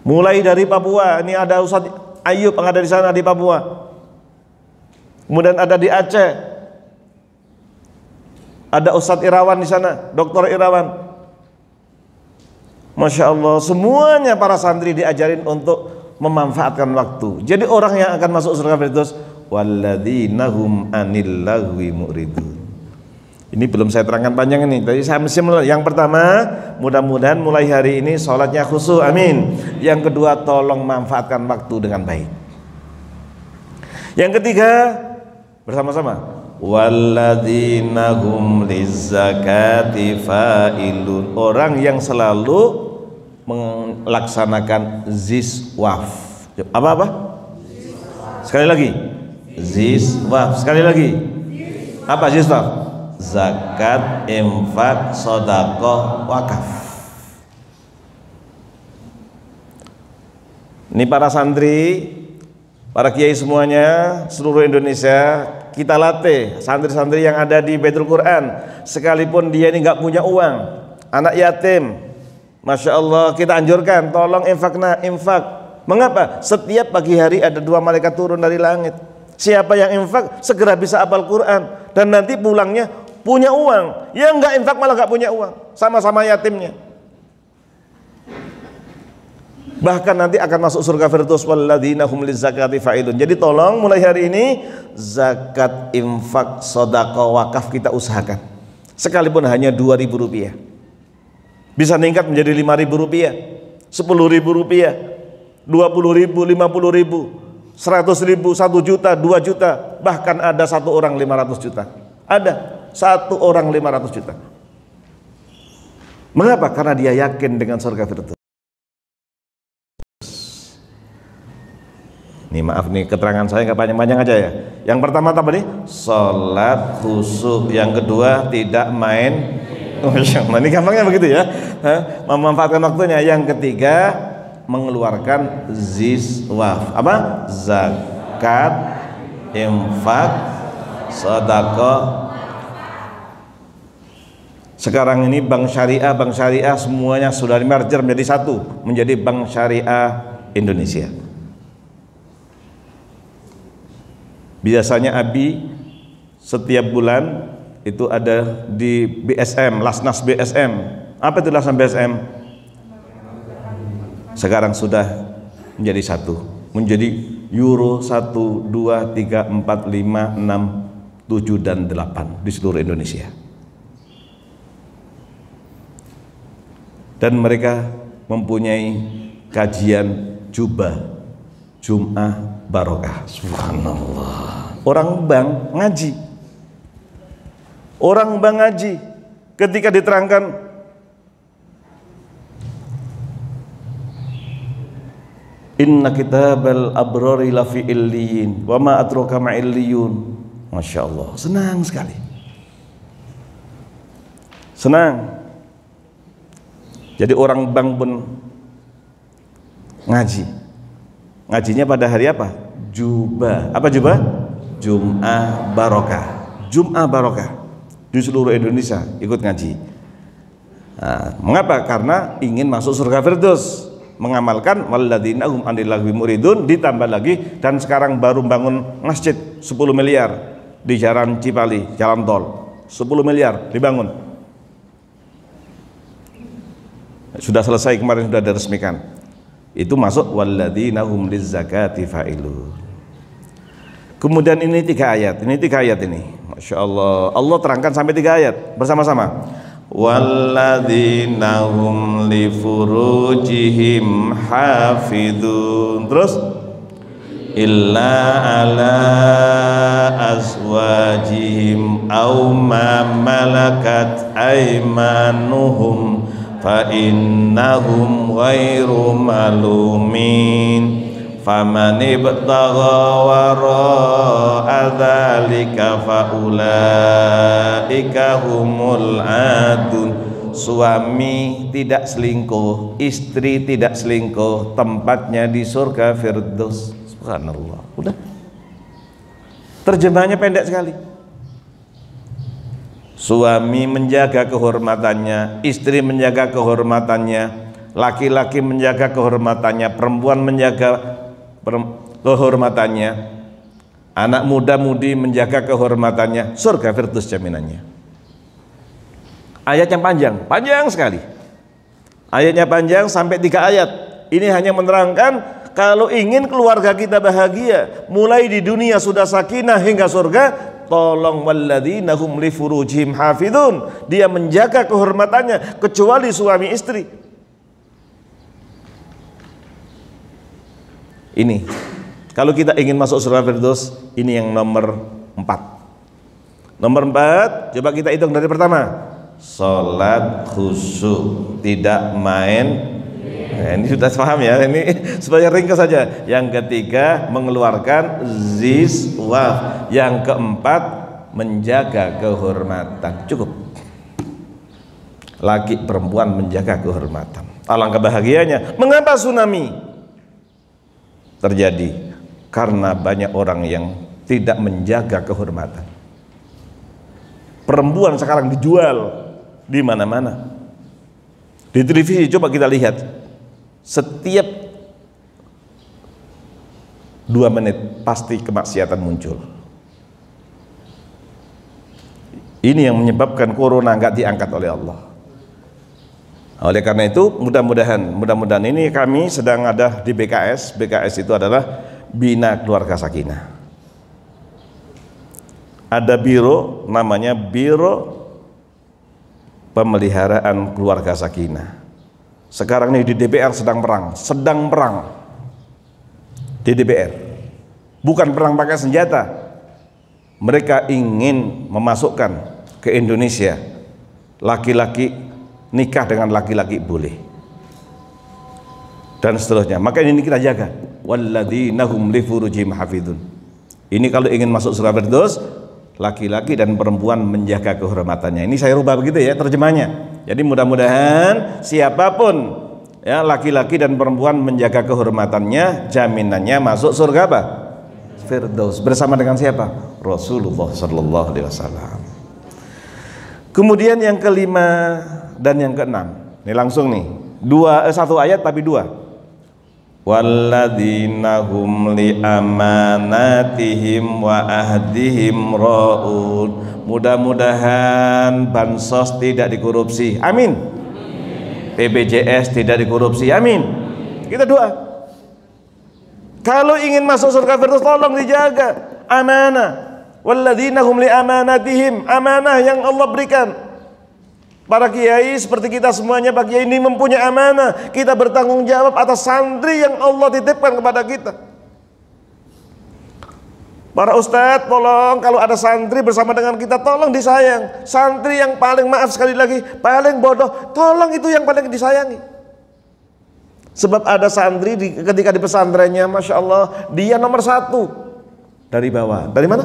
Mulai dari Papua, ini ada Ustadz Ayub yang ada di sana di Papua. Kemudian ada di Aceh, ada Ustadz Irawan di sana, Dr. Irawan. Masya Allah, semuanya para santri diajarin untuk memanfaatkan waktu. Jadi orang yang akan masuk surga Firdaus, walladzina hum anil lagwi mu'ridun. Ini belum saya terangkan panjang ini. Tadi saya mesti mulai. Yang pertama, mudah-mudahan mulai hari ini sholatnya khusyuk, amin. Yang kedua, tolong manfaatkan waktu dengan baik. Yang ketiga, bersama-sama, walladzina hum lizzakati fa'ilun. Orang yang selalu melaksanakan ziswaf. Apa? Sekali lagi, ziswaf. Sekali lagi, apa ziswaf? Zakat, infak, sedekah, wakaf. Ini para santri, para kiai semuanya, seluruh Indonesia, kita latih santri-santri yang ada di Baitul Quran, sekalipun dia ini nggak punya uang, anak yatim, Masya Allah, kita anjurkan, tolong infak. Mengapa? Setiap pagi hari ada 2 malaikat turun dari langit. Siapa yang infak segera bisa hafal Quran, dan nanti pulangnya punya uang. Yang nggak infak malah nggak punya uang, sama-sama yatimnya. Bahkan nanti akan masuk surga Firdaus, walladzina hum lizzakati fa'ilun. Jadi tolong mulai hari ini zakat, infak, sedekah, wakaf kita usahakan. Sekalipun hanya Rp2.000, bisa meningkat menjadi Rp5.000, Rp10.000, Rp20.000, Rp50.000, Rp100.000, Rp1 juta, Rp2 juta, bahkan ada satu orang Rp500 juta. Ada satu orang Rp500 juta. Mengapa? Karena dia yakin dengan surga Firdaus. Nih maaf nih, keterangan saya nggak panjang-panjang aja ya. Yang pertama apa nih? Sholat khusyuk. Yang kedua, tidak main. Ini gampangnya begitu ya, memanfaatkan waktunya. Yang ketiga, mengeluarkan ziswaf. Apa? Zakat, infak, sedekah. Sekarang ini bank syariah semuanya sudah merger menjadi satu, menjadi Bank Syariah Indonesia. Biasanya Abi setiap bulan itu ada di BSM, Lasnas BSM. Apa itu Lasnas BSM? Sekarang sudah menjadi satu, menjadi Euro 1, 2, 3, 4, 5, 6, 7 dan 8 di seluruh Indonesia. Dan mereka mempunyai kajian Jum'ah Barokah. Subhanallah. Orang bank ngaji. Ketika diterangkan inna kitabal abrari lafi illiyin wa ma adraka ma illiyun. Masya Allah, senang sekali. Senang. Jadi orang bank pun ngaji. Ngajinya pada hari apa? Apa Jum'ah Barokah. Jum'ah Barokah di seluruh Indonesia ikut ngaji. Nah, mengapa? Karena ingin masuk surga Firdaus, mengamalkan walladzina hum anil lagwi mu'ridun, ditambah lagi, dan sekarang baru bangun masjid 10 miliar di Jalan Cipali, jalan tol 10 miliar dibangun. Sudah selesai kemarin, sudah diresmikan. Itu masuk walladzina hum lizzakati fa'ilun. Kemudian ini 3 ayat. Masya Allah. Allah terangkan sampai 3 ayat bersama-sama. Walladzina hum li furujihim hafidun. Terus illa ala azwajihim aw ma malakat aymanuhum fa innahum ghairu malumin faman ibtagha wara'a dzalika fa ulaika humul adun. Suami tidak selingkuh, istri tidak selingkuh, tempatnya di surga Firdaus. Subhanallah. Udah Terjemahannya pendek sekali. Suami menjaga kehormatannya, istri menjaga kehormatannya, laki-laki menjaga kehormatannya, perempuan menjaga kehormatannya, anak muda-mudi menjaga kehormatannya, surga firdaus jaminannya. Ayat yang panjang sekali. Ayatnya panjang sampai 3 ayat. Ini hanya menerangkan kalau ingin keluarga kita bahagia, mulai di dunia sudah sakinah hingga surga, tolong walladzina hum li furujihim hafizun. Dia menjaga kehormatannya kecuali suami istri. Ini kalau kita ingin masuk surga firdaus, ini yang nomor 4. Nomor 4, coba kita hitung dari pertama. Salat khusyuk, tidak main. Nah, ini sudah paham ya, ini supaya ringkas saja. Yang ketiga mengeluarkan ziswaf. Yang keempat menjaga kehormatan. Cukup. Laki perempuan menjaga kehormatan. Alangkah bahagianya. Mengapa tsunami terjadi? Karena banyak orang yang tidak menjaga kehormatan. Perempuan sekarang dijual di mana-mana. Di televisi coba kita lihat. Setiap 2 menit pasti kemaksiatan muncul. Ini yang menyebabkan corona nggak diangkat oleh Allah. Oleh karena itu mudah-mudahan ini kami sedang ada di BKS. BKS itu adalah Bina Keluarga Sakinah. Ada biro namanya Biro Pemeliharaan Keluarga Sakinah. Sekarang ini di DPR sedang perang di DPR, bukan perang pakai senjata. Mereka ingin memasukkan ke Indonesia laki-laki nikah dengan laki-laki boleh dan seterusnya. Maka ini kita jaga, walladzina hum li furujihim hafizun. Ini kalau ingin masuk surga firdaus, laki-laki dan perempuan menjaga kehormatannya. Ini saya rubah begitu ya terjemahnya. Jadi mudah-mudahan siapapun ya, laki-laki dan perempuan menjaga kehormatannya, jaminannya masuk surga apa? Firdaus. Bersama dengan siapa? Rasulullah sallallahu alaihi wasallam. Kemudian yang kelima dan yang keenam. Ini langsung nih. Satu ayat tapi 2. Walladzina hum li amanatihim wa ahdihim raun. Mudah-mudahan bansos tidak dikorupsi, amin. BPJS tidak dikorupsi, amin. Kita doa. Kalau ingin masuk surga firdaus, tolong dijaga amanah. Walladzina hum li amanatihim, amanah yang Allah berikan. Para kiai seperti kita semuanya, Pak Kiai ini mempunyai amanah. Kita bertanggung jawab atas santri yang Allah titipkan kepada kita. Para ustadz, tolong kalau ada santri bersama dengan kita, tolong disayang. Santri yang paling, maaf sekali lagi, paling bodoh, tolong itu yang paling disayangi. Sebab ada santri ketika di pesantrennya, Masya Allah, dia nomor 1 dari bawah. Dari mana?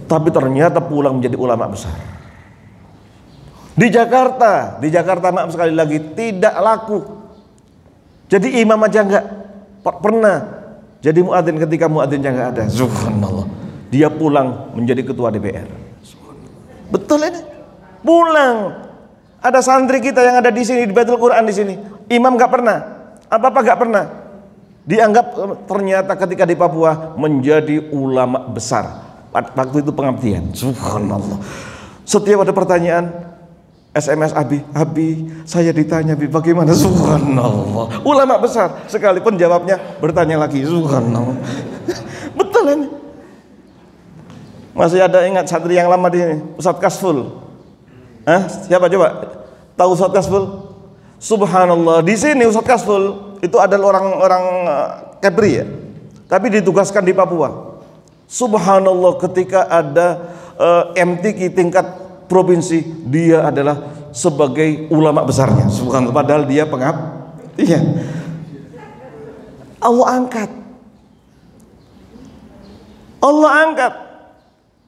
Tapi ternyata pulang menjadi ulama besar. Di Jakarta maaf sekali lagi, tidak laku. Jadi imam aja nggak pernah. Jadi muadzin ketika muadzinnya nggak ada, subhanallah, dia pulang menjadi ketua DPR. Betul ini, pulang. Ada santri kita yang ada di sini di Baitul Quran di sini, imam nggak pernah, apa nggak pernah. Dianggap ternyata ketika di Papua menjadi ulama besar. Waktu itu pengabdian, subhanallah. Setiap ada pertanyaan, SMS Abi, saya ditanya bagaimana, subhanallah. Ulama besar, sekalipun jawabnya bertanya lagi, subhanallah. Betul ini. Masih ada ingat santri yang lama di sini, Ustadz Kasful. Siapa coba? Tahu Ustadz Kasful? Subhanallah, di sini Ustadz Kasful itu adalah orang Kepri ya, tapi ditugaskan di Papua. Subhanallah, ketika ada MTQ tingkat provinsi, dia adalah sebagai ulama besarnya. Subhanallah, padahal dia iya. Allah angkat.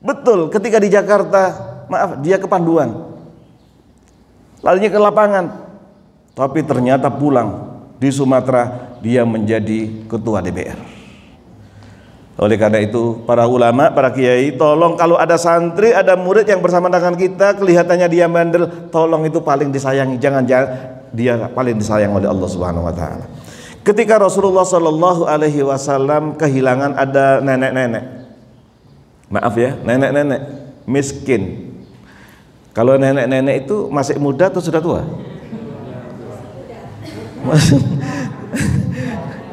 Betul, ketika di Jakarta, maaf, dia kepanduan. Larinya ke lapangan. Tapi ternyata pulang di Sumatera dia menjadi ketua DPR. Oleh karena itu para ulama, para kiai, tolong kalau ada santri, ada murid yang bersama dengan kita kelihatannya dia bandel, tolong itu paling disayangi, jangan dia paling disayang oleh Allah Subhanahu wa taala. Ketika Rasulullah Shallallahu alaihi wasallam kehilangan ada nenek-nenek. Maaf ya, nenek-nenek miskin. Kalau nenek-nenek itu masih muda atau sudah tua?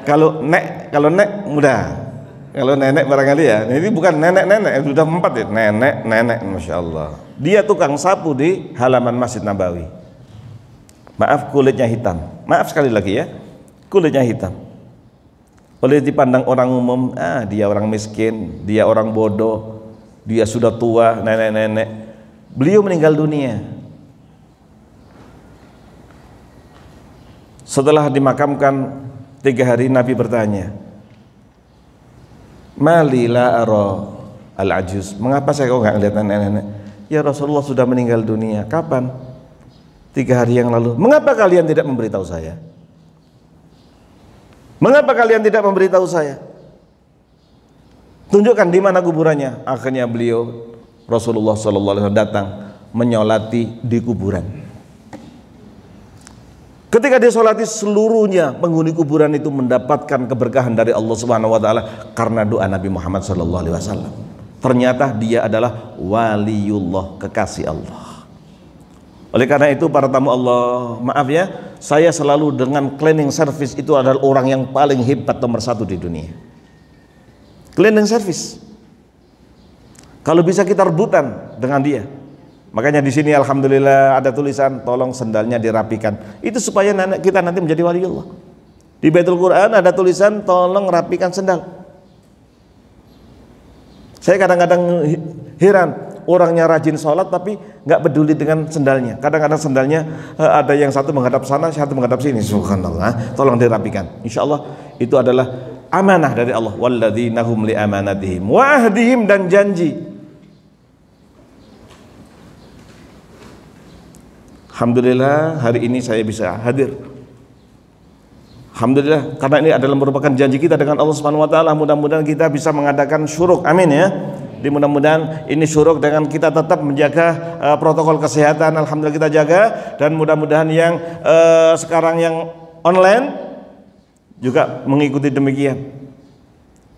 Kalau nek muda. Kalau nenek barangkali ya. Ini bukan nenek-nenek, sudah 4 ya. Nenek, masya Allah. Dia tukang sapu di halaman Masjid Nabawi. Maaf, kulitnya hitam. Maaf sekali lagi ya, kulitnya hitam. Oleh dipandang orang umum, dia orang miskin, dia orang bodoh, dia sudah tua, nenek-nenek. Beliau meninggal dunia. Setelah dimakamkan 3 hari, Nabi bertanya, Mali la ara al-ajuz, mengapa saya kok nggak ngeliat nenek-nenek? Ya Rasulullah sudah meninggal dunia. Kapan? 3 hari yang lalu. Mengapa kalian tidak memberitahu saya? Mengapa kalian tidak memberitahu saya? Tunjukkan di mana kuburannya. Akhirnya beliau, Rasulullah SAW datang menyolati di kuburan. Ketika dia solati, seluruhnya penghuni kuburan itu mendapatkan keberkahan dari Allah Subhanahu wa taala karena doa Nabi Muhammad SAW. Ternyata dia adalah waliullah, kekasih Allah. Oleh karena itu para tamu Allah, maaf ya, saya selalu dengan cleaning service itu adalah orang yang paling hebat nomor 1 di dunia. Cleaning service. Kalau bisa kita rebutan dengan dia. Makanya di sini alhamdulillah ada tulisan tolong sendalnya dirapikan. Itu supaya kita nanti menjadi waliullah. Di Baitul Quran ada tulisan tolong rapikan sendal. Saya kadang-kadang heran, orangnya rajin sholat tapi nggak peduli dengan sendalnya. Kadang-kadang sendalnya ada yang satu menghadap sana, satu menghadap sini. Subhanallah, tolong dirapikan. Insya Allah itu adalah amanah dari Allah. Walladzina hum li amanatihim wa ahdihim, dan janji. Alhamdulillah hari ini saya bisa hadir. Alhamdulillah, karena ini adalah merupakan janji kita dengan Allah Subhanahu wa taala. Mudah-mudahan kita bisa mengadakan syuruk. Amin ya. Mudah-mudahan ini syuruk dengan kita tetap menjaga protokol kesehatan. Alhamdulillah kita jaga, dan mudah-mudahan yang sekarang yang online juga mengikuti demikian.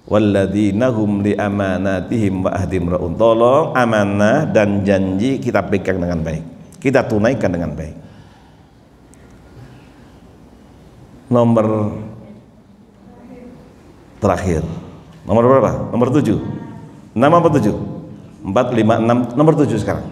Walladzina hum li amanatihim wa ahdihim ra'un. Tolong amanah dan janji kita pegang dengan baik, kita tunaikan dengan baik. Nomor terakhir, nomor berapa? Nomor 7. 6 apa 7? 4, 5, 6, nomor 7 sekarang.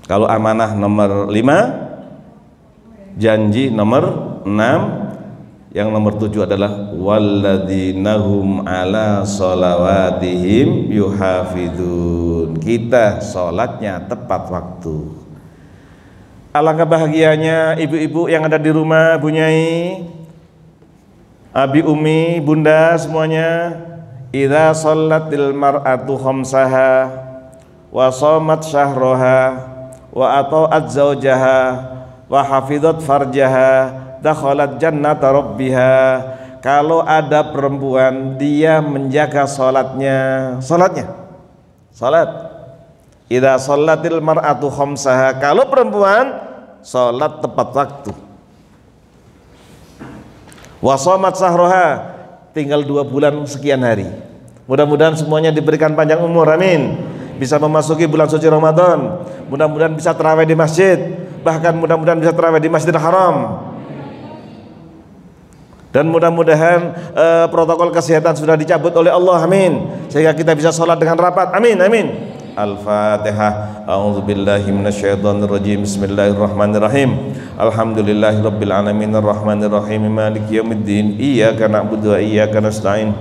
Kalau amanah nomor 5, janji nomor 6, yang nomor 7 adalah walladzina hum ala sholawatihim yuhafidun. Kita sholatnya tepat waktu. Alangkah bahagianya ibu-ibu yang ada di rumah, Bu Nyai, Abi, Umi, Bunda semuanya. Idza shallatil mar'atu khamsaha wa shamat syahraha wa ata'at zawjaha wa hafizat farjaha dakhalat jannata rabbiha. Kalau ada perempuan dia menjaga salatnya, salat. Idza shallatil mar'atu khamsaha, kalau perempuan salat tepat waktu. Wa shamat syahraha, tinggal 2 bulan sekian hari. Mudah-mudahan semuanya diberikan panjang umur, amin. Bisa memasuki bulan suci Ramadan. Mudah-mudahan bisa tarawih di masjid, bahkan mudah-mudahan bisa tarawih di Masjidil Haram. Dan mudah-mudahan protokol kesehatan sudah dicabut oleh Allah, amin, sehingga kita bisa sholat dengan rapat, amin, amin. Al-Fatihah. A'udzubillahi minasyaitonirrajim. Bismillahirrahmanirrahim. Alhamdulillahirabbil alamin arrahmanirrahim maliki yaumiddin. Iyyaka na'budu wa iyyaka nasta'in.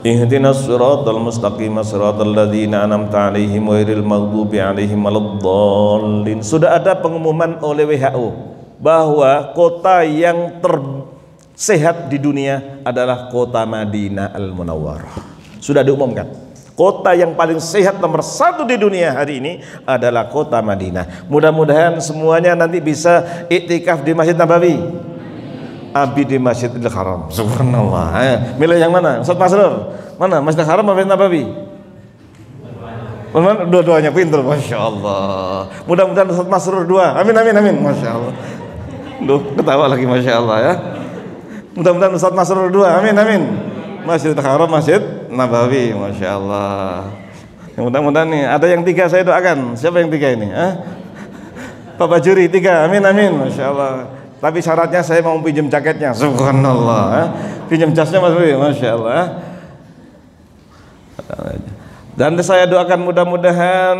Ihdinas siratal mustaqim, siratal ladzina an'amta 'alaihim ghairil maghdubi 'alaihim waladdallin. Sudah ada pengumuman oleh WHO bahwa kota yang tersehat di dunia adalah kota Madinah Al-Munawwarah. Sudah diumumkan. Kota yang paling sehat nomor 1 di dunia hari ini adalah kota Madinah. Mudah-mudahan semuanya nanti bisa iktikaf di Masjid Nabawi. Abi di Masjidil Haram. Subhanallah. Milih yang mana? Ustaz Masrur. Mana? Masjidil Haram apa Nabawi? Dua-duanya pintar, Masya Allah. Mudah-mudahan Ustaz Masrur dua. Amin, amin, amin. Masya Allah. Duh, ketawa lagi, Masya Allah ya. Mudah-mudahan Ustaz Masrur dua. Amin, amin. Masjidil Haram, Masjid Nabawi. Masya Allah. Mudah-mudahan nih, ada yang tiga saya doakan. Siapa yang tiga ini? Pak Bajuri tiga. Amin, amin. Masya Allah. Tapi syaratnya saya mau pinjam jaketnya. Subhanallah. Pinjam jasnya, Masya Allah. Dan saya doakan mudah-mudahan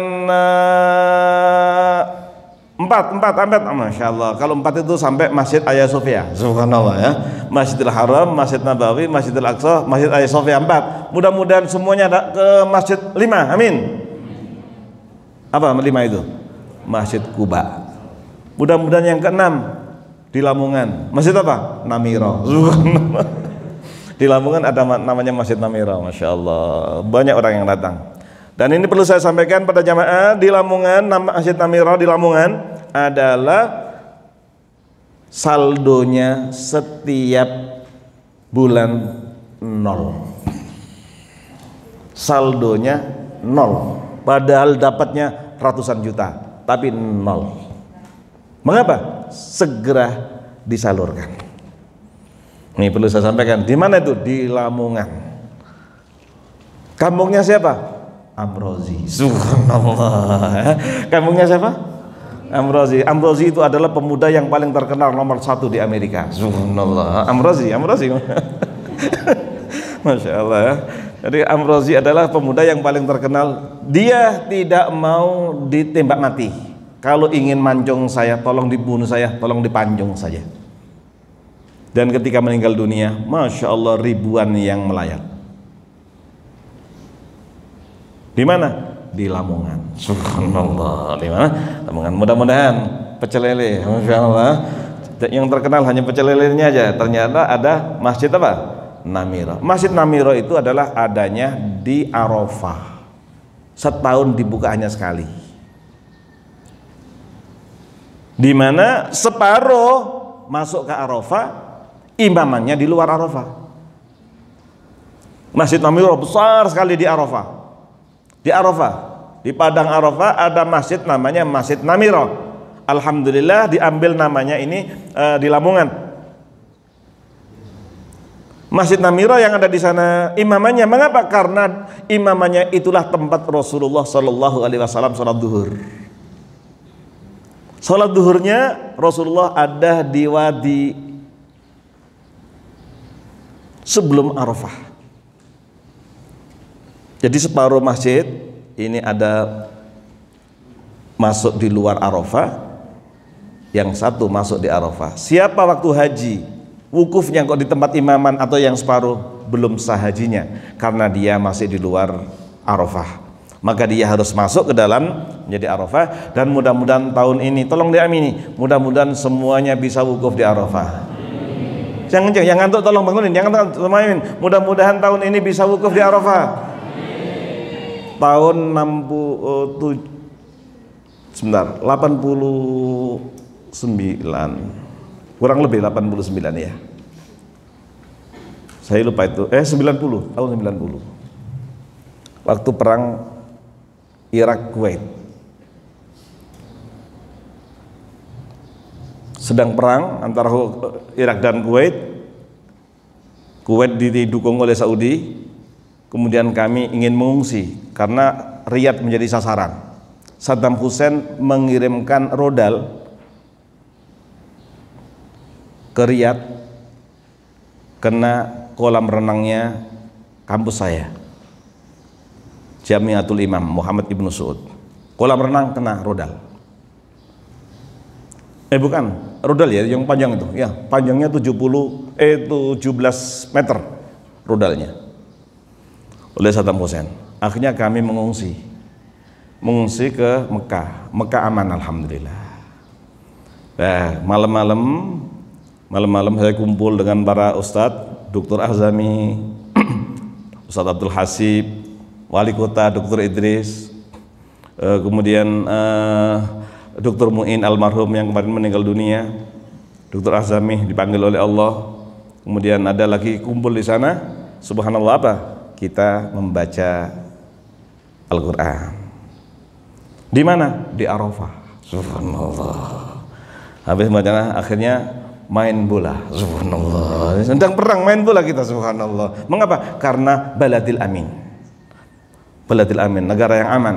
empat, Masya Allah. Kalau empat itu sampai Masjid Hagia Sophia. Subhanallah ya. Masjidil Haram, Masjid Nabawi, Masjidil Aqsa, Masjid Hagia Sophia, 4. Mudah-mudahan semuanya ada ke Masjid 5. Amin. Apa 5 itu? Masjid Kuba. Mudah-mudahan yang ke-6 di Lamongan. Masjid apa? Namira. Subhanallah. Di Lamongan ada namanya Masjid Namira, Masya Allah. Banyak orang yang datang. Dan ini perlu saya sampaikan pada jamaah, di Lamongan, nama Masjid Namira di Lamongan adalah saldonya setiap bulan 0. Saldonya 0. Padahal dapatnya ratusan juta, tapi 0. Mengapa? Segera disalurkan. Ini perlu saya sampaikan. Di mana itu? Di Lamongan. Kampungnya siapa? Amrozi. Subhanallah. Kampungnya siapa? Amrozi. Amrozi itu adalah pemuda yang paling terkenal nomor 1 di Amerika. Subhanallah. Amrozi. Masya Allah ya. Jadi Amrozi adalah pemuda yang paling terkenal. Dia tidak mau ditembak mati. Kalau ingin mancung saya, tolong dibunuh saya, tolong dipanjung saja. Dan ketika meninggal dunia, Masya Allah, ribuan yang melayat. Di mana? Di Lamongan. Subhanallah. Di mana? Lamongan. Mudah-mudahan pecel lele, Masya Allah. Yang terkenal hanya pecel lelenya aja. Ternyata ada masjid apa? Namira. Masjid Namira itu adalah adanya di Arafah. Setahun dibuka hanya sekali. Di mana separuh masuk ke Arafah, imamannya di luar Arafah. Masjid Namira besar sekali di Arafah. Di Arafah, di padang Arafah ada masjid namanya Masjid Namira. Alhamdulillah diambil namanya ini di Lamongan. Masjid Namira yang ada di sana imamannya, mengapa? Karena imamannya itulah tempat Rasulullah Shallallahu Alaihi Wasallam sholat duhur. Sholat duhurnya Rasulullah ada di wadi sebelum Arafah. Jadi separuh masjid ini ada masuk di luar Arafah, yang satu masuk di Arafah. Siapa waktu haji wukufnya kok di tempat imaman, atau yang separuh belum sah hajinya karena dia masih di luar Arafah, maka dia harus masuk ke dalam menjadi Arafah. Dan mudah-mudahan tahun ini, tolong diamini, mudah-mudahan semuanya bisa wukuf di Arafah. Yang ngantuk tolong bangunin, yang ngantuk main. Mudah-mudahan tahun ini bisa wukuf di Arafah. Tahun 89, kurang lebih 89 ya. Saya lupa itu. 90, tahun 90. Waktu perang Irak Kuwait. Sedang perang antara Irak dan Kuwait. Kuwait didukung oleh Saudi. Kemudian kami ingin mengungsi karena Riyadh menjadi sasaran. Saddam Hussein mengirimkan rodal ke Riyadh, kena kolam renangnya kampus saya, Jamiatul Imam Muhammad Ibnu Saud. Kolam renang kena rodal. Bukan rodal ya, yang panjang itu. Ya, panjangnya 17 meter rodalnya. Oleh Saddam Hussein. Akhirnya kami mengungsi ke Mekah. Mekah aman alhamdulillah. Nah, malam-malam saya kumpul dengan para ustadz, Dr. Azami, Ustadz Abdul Hasib, Wali Kota Dr. Idris, kemudian Dr. Mu'in almarhum yang kemarin meninggal dunia, Dr. Azami dipanggil oleh Allah. Kemudian ada lagi kumpul di sana. Subhanallah apa? Kita membaca Al-Quran. Di mana? Di Arafah. Subhanallah. Habis bacaan akhirnya main bola. Subhanallah. Sedang perang main bola kita. Subhanallah. Mengapa? Karena baladil amin. Baladil amin, negara yang aman.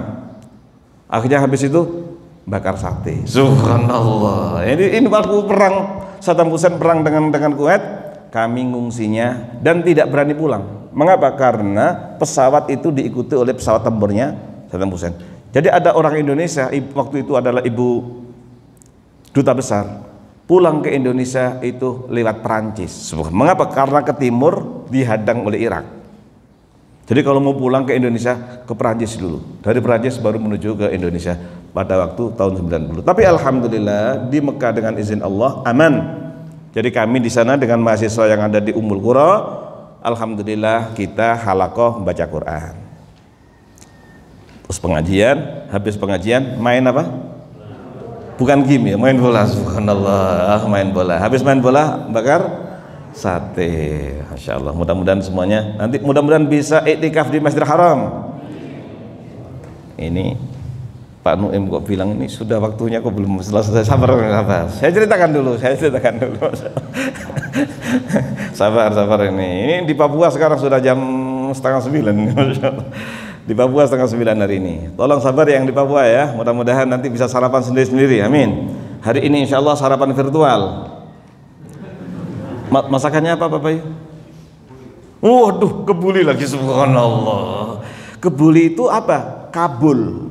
Akhirnya habis itu bakar sate. Subhanallah. Ini waktu perang Saddam Hussein perang dengan Kuwait, kami ngungsinya dan tidak berani pulang. Mengapa? Karena pesawat itu diikuti oleh pesawat tempurnya Saddam Hussein. Jadi ada orang Indonesia waktu itu adalah ibu duta besar pulang ke Indonesia itu lewat Perancis. Mengapa? Karena ke timur dihadang oleh Irak. Jadi kalau mau pulang ke Indonesia ke Perancis dulu. Dari Perancis baru menuju ke Indonesia pada waktu tahun 90. Tapi alhamdulillah di Mekah dengan izin Allah aman. Jadi kami di sana dengan mahasiswa yang ada di Ummul Qura, alhamdulillah kita halaqah membaca Quran. Terus pengajian, habis pengajian main apa? Bukan game ya, main bola. Subhanallah, main bola. Habis main bola bakar sate. Masya Allah. Mudah-mudahan semuanya nanti mudah-mudahan bisa iktikaf di Masjidil Haram. Ini Pak Nuim kok bilang ini sudah waktunya kok belum selesai. Sabar. Saya ceritakan dulu. Sabar ini. Ini di Papua sekarang sudah jam 8:30. Di Papua 8:30 hari ini. Tolong sabar yang di Papua ya. Mudah-mudahan nanti bisa sarapan sendiri-sendiri. Amin. Hari ini insya Allah sarapan virtual. Masakannya apa Bapak? Waduh, kebuli lagi. Subhanallah. Kebuli itu apa? Kabul.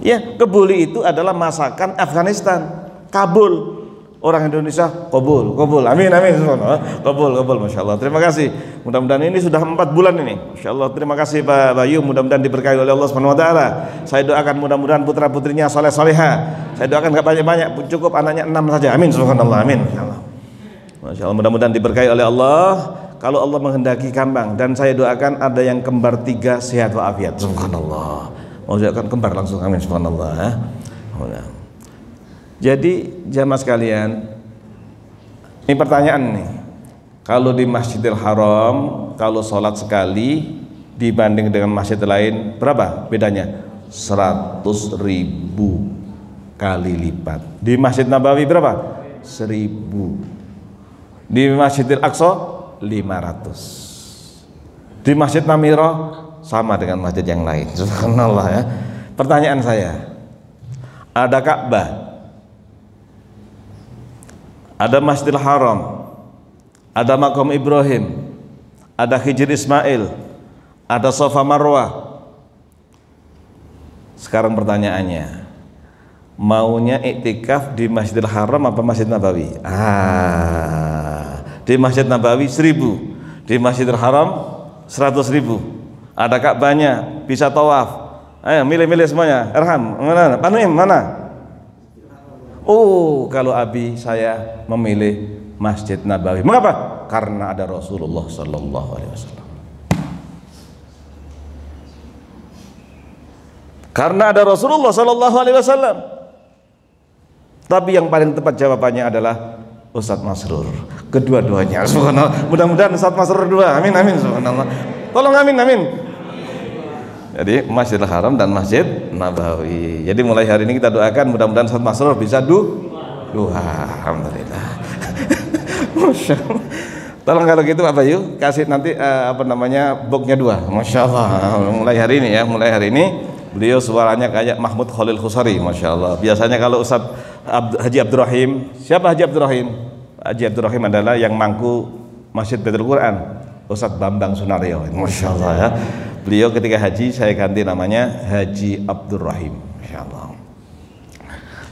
Ya, kebuli itu adalah masakan Afghanistan. Kabul. Orang Indonesia kabul. Amin. Kabul. Masya Allah. Terima kasih. Mudah-mudahan ini sudah 4 bulan ini. Masya Allah. Terima kasih Pak Bayu. Mudah-mudahan diberkahi oleh Allah Subhanahu Wa Taala. Saya doakan mudah-mudahan putra putrinya soleh soleha. Saya doakan gak banyak-banyak, cukup anaknya 6 saja. Amin. Subhanallah. Amin. Masya Allah. Mudah-mudahan diberkahi oleh Allah. Kalau Allah menghendaki kambang, dan saya doakan ada yang kembar 3 sehat walafiat. Subhanallah. Mau doakan kembar langsung. Amin. Subhanallah. Jadi jamaah sekalian, ini pertanyaan nih. Kalau di Masjidil Haram, kalau sholat sekali dibanding dengan masjid lain, berapa bedanya? 100.000 kali lipat. Di Masjid Nabawi berapa? 1000. Di Masjidil Aqsa 500. Di Masjid Namiro sama dengan masjid yang lain. Subhanallah ya. Pertanyaan saya, ada Ka'bah, ada Masjidil Haram, ada Maqam Ibrahim, ada Hijr Ismail, ada Safa Marwah. Sekarang pertanyaannya, maunya iktikaf di Masjidil Haram apa Masjid Nabawi? Di Masjid Nabawi 1000, di Masjidil Haram 100.000. Ada Ka'bahnya, bisa tawaf. Ayo milih-milih semuanya. Erham, mana? Panuim mana? Oh, kalau Abi saya memilih Masjid Nabawi. Mengapa? Karena ada Rasulullah Sallallahu Alaihi Wasallam. Karena ada Rasulullah Sallallahu Alaihi Wasallam. Tapi yang paling tepat jawabannya adalah Ustadz Masrur. Kedua-duanya. Subhanallah. Mudah-mudahan Ustadz Masrur 2. Amin. Subhanallah. Tolong amin. Jadi Masjidil Haram dan Masjid Nabawi. Jadi mulai hari ini kita doakan mudah-mudahan Ustadz Masrur bisa dua. Alhamdulillah. Masya Allah. Tolong kalau gitu Pak Bayu kasih nanti boxnya 2. Masya Allah. Mulai hari ini ya. Mulai hari ini beliau suaranya kayak Mahmud Khalil Khusari. Masya Allah. Biasanya kalau Ustadz Haji Abdurrahim, siapa Haji Abdurrahim? Haji Abdurrahim adalah yang mangku Masjid Baitul Quran, Ustadz Bambang Sunaryo. Masya Allah ya. Beliau ketika haji saya ganti namanya Haji Abdurrahim. Masya Allah.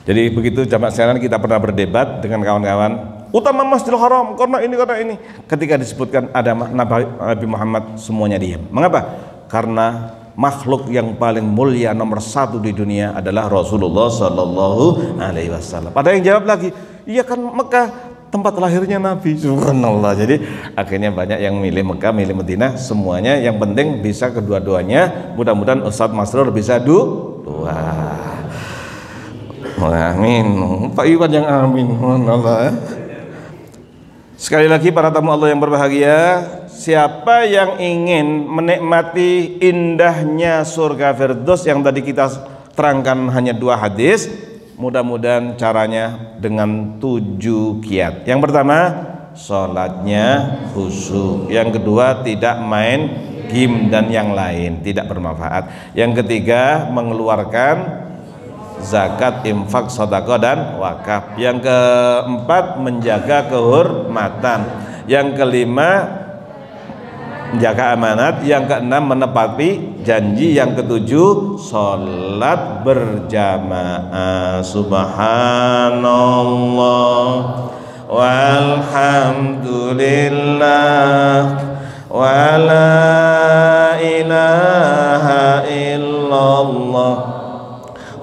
Jadi begitu jamaah sekalian, kita pernah berdebat dengan kawan-kawan utama Masjidil Haram karena ini. Ketika disebutkan ada Nabi Muhammad, semuanya diam. Mengapa? Karena makhluk yang paling mulia nomor 1 di dunia adalah Rasulullah Sallallahu Alaihi Wasallam. Ada yang jawab lagi, iya kan Mekah tempat lahirnya Nabi. Subhanallah. Jadi akhirnya banyak yang milih Mekah, milih Madinah. Semuanya yang penting bisa kedua-duanya. Mudah-mudahan Ustadz Masrur bisa dua. Amin. Pak Iwan yang amin. Allah. Sekali lagi para tamu Allah yang berbahagia, siapa yang ingin menikmati indahnya surga Firdaus yang tadi kita terangkan hanya 2 hadis, mudah-mudahan caranya dengan 7 kiat. Yang pertama, sholatnya khusyuk. Yang kedua, tidak main game dan yang lain, tidak bermanfaat. Yang ketiga, mengeluarkan zakat, infak, sedekah dan wakaf. Yang keempat, menjaga kehormatan. Yang kelima, menjaga amanat. Yang keenam, menepati janji. Yang ketujuh, sholat berjamaah. Subhanallah walhamdulillah wa la ilaha illallah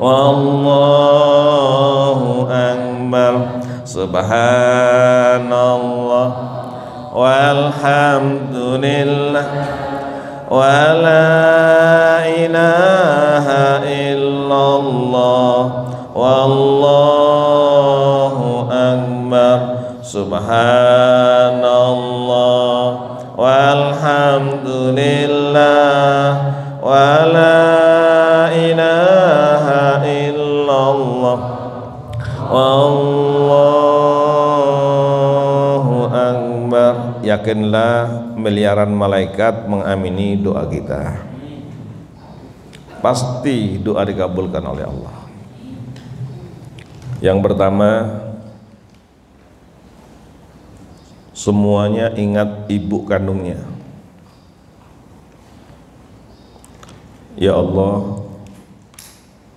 wallahu akbar. Subhanallah walhamdulillah wa la ilaha illallah wallahu akbar. Subhanallah walhamdulillah wa la ilaha illallah wallahu akbar. Yakinlah miliaran malaikat mengamini doa kita. Pasti doa dikabulkan oleh Allah. Yang pertama, semuanya ingat ibu kandungnya. Ya Allah,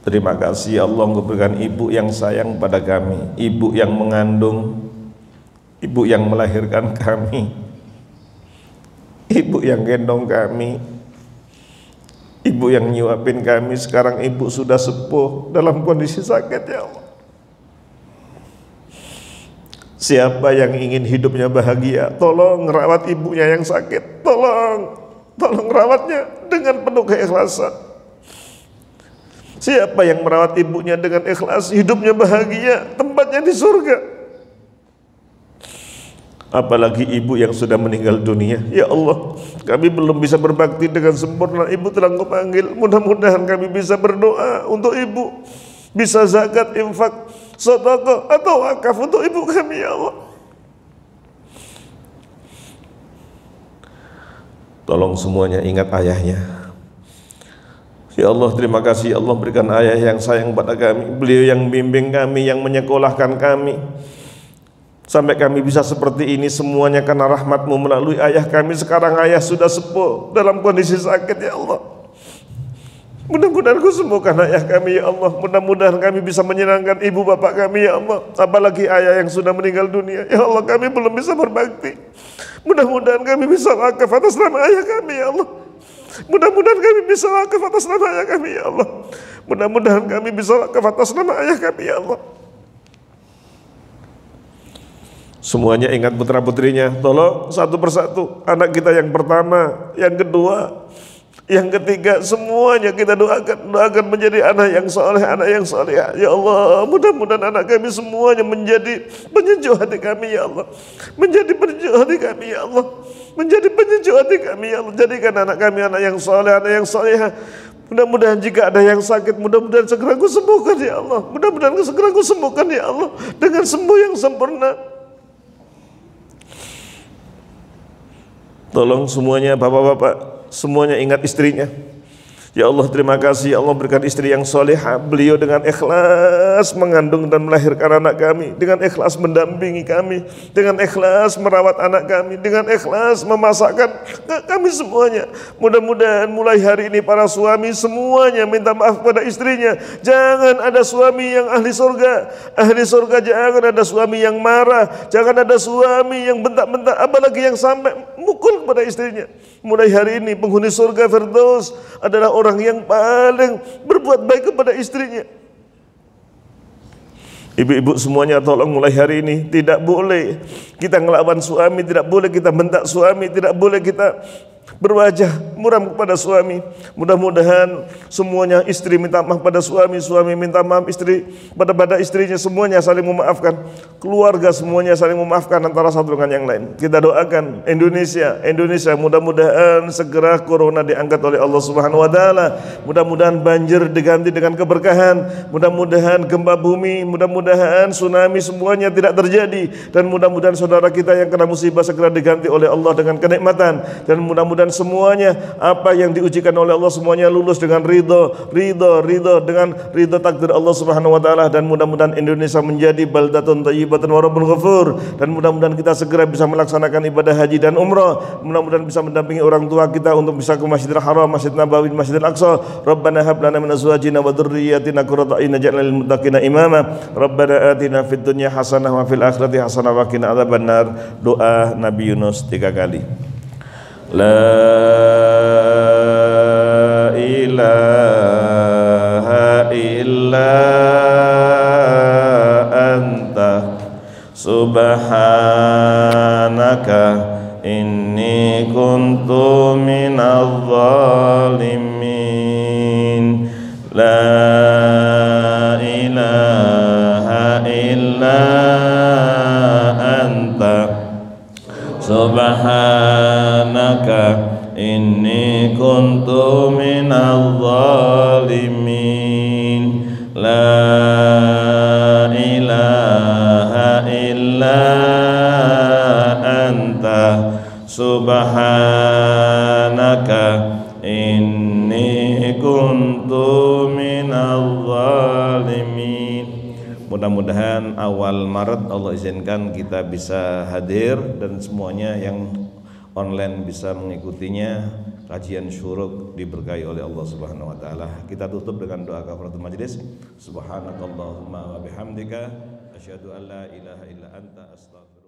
terima kasih ya Allah, Engkau berikan ibu yang sayang pada kami, ibu yang mengandung, ibu yang melahirkan kami, ibu yang gendong kami, ibu yang nyuapin kami. Sekarang ibu sudah sepuh dalam kondisi sakit ya Allah. Siapa yang ingin hidupnya bahagia, tolong rawat ibunya yang sakit. Tolong rawatnya dengan penuh keikhlasan. Siapa yang merawat ibunya dengan ikhlas, hidupnya bahagia, tempatnya di surga. Apalagi ibu yang sudah meninggal dunia. Ya Allah, kami belum bisa berbakti dengan sempurna. Ibu telah Engkau panggil. Mudah-mudahan kami bisa berdoa untuk ibu, bisa zakat, infak, sedekah atau wakaf untuk ibu kami ya Allah. Tolong semuanya ingat ayahnya. Ya Allah, terima kasih ya Allah, berikan ayah yang sayang pada kami. Beliau yang bimbing kami, yang menyekolahkan kami sampai kami bisa seperti ini, semuanya karena rahmat-Mu melalui ayah kami. Sekarang ayah sudah sepuh dalam kondisi sakit ya Allah. Mudah-mudahan Kau sembuhkan ayah kami ya Allah. Mudah-mudahan kami bisa menyenangkan ibu bapak kami ya Allah. Apalagi ayah yang sudah meninggal dunia. Ya Allah, kami belum bisa berbakti. Mudah-mudahan kami bisa wakaf atas nama ayah kami ya Allah. Mudah-mudahan kami bisa wakaf atas nama ayah kami ya Allah. Mudah-mudahan kami bisa wakaf atas nama ayah kami ya Allah. Semuanya ingat putra-putrinya. Tolong satu persatu. Anak kita yang pertama, yang kedua, yang ketiga, semuanya kita doakan menjadi anak yang soleh, anak yang solehah. Ya Allah, mudah-mudahan anak kami semuanya menjadi penyejuk hati kami ya Allah. Menjadi penyejuk hati kami ya Allah. Menjadi penyejuk hati kami ya Allah. Jadikan anak kami anak yang soleh, anak yang solehah. Mudah-mudahan jika ada yang sakit, mudah-mudahan segera Kau sembuhkan ya Allah. Mudah-mudahan segera Kau sembuhkan ya Allah, dengan sembuh yang sempurna. Tolong semuanya bapak-bapak, semuanya ingat istrinya. Ya Allah, terima kasih ya Allah, berikan istri yang solehah. Beliau dengan ikhlas mengandung dan melahirkan anak kami, dengan ikhlas mendampingi kami, dengan ikhlas merawat anak kami, dengan ikhlas memasakkan kami semuanya. Mudah-mudahan mulai hari ini para suami semuanya minta maaf pada istrinya. Jangan ada suami yang ahli surga. Ahli surga jangan ada suami yang marah, jangan ada suami yang bentak-bentak, apalagi yang sampai mukul kepada istrinya. Mulai hari ini penghuni surga Firdaus adalah orang yang paling berbuat baik kepada istrinya. Ibu-ibu semuanya tolong mulai hari ini tidak boleh kita ngelawan suami, tidak boleh kita bentak suami, tidak boleh kita berwajah muram kepada suami. Mudah-mudahan semuanya istri minta maaf pada suami, suami minta maaf istri pada istrinya, semuanya saling memaafkan. Keluarga semuanya saling memaafkan antara satu dengan yang lain. Kita doakan Indonesia mudah-mudahan segera corona diangkat oleh Allah Subhanahu wa taala. Mudah-mudahan banjir diganti dengan keberkahan. Mudah-mudahan gempa bumi, mudah-mudahan tsunami semuanya tidak terjadi, dan mudah-mudahan saudara kita yang kena musibah segera diganti oleh Allah dengan kenikmatan, dan mudah-mudahan semuanya apa yang diujikan oleh Allah semuanya lulus dengan ridho dengan ridho takdir Allah Subhanahu wa taala, dan mudah-mudahan Indonesia menjadi baldatun thayyibatan wa rabbun ghafur, dan mudah-mudahan kita segera bisa melaksanakan ibadah haji dan umrah, mudah-mudahan bisa mendampingi orang tua kita untuk bisa ke Masjidil Haram, Masjid Nabawi, Masjidil Aqsa. Rabbana hab lana min azwajina wa dhurriyyatina qurrata a'yun waj'alna lil muttaqina imama. Rabbana atina fid dunya hasanah wa fil akhirati hasanah wa qina adzabannar. Doa Nabi Yunus 3 kali. La ilaha illa anta subhanaka inni kuntu minadh dhalimin. La ilaha illa anta subhanaka inni kuntu minadh dhalimin. La ilaha illa anta subhanaka inni kuntu minadh dhalimin. Mudah-mudahan awal Maret Allah izinkan kita bisa hadir dan semuanya yang online bisa mengikutinya. Kajian syuruk diberkahi oleh Allah Subhanahu wa taala. Kita tutup dengan doa kafaratul majlis. Subhanakallahumma wa bihamdika asyhadu an la ilaha illa anta astaghfiruka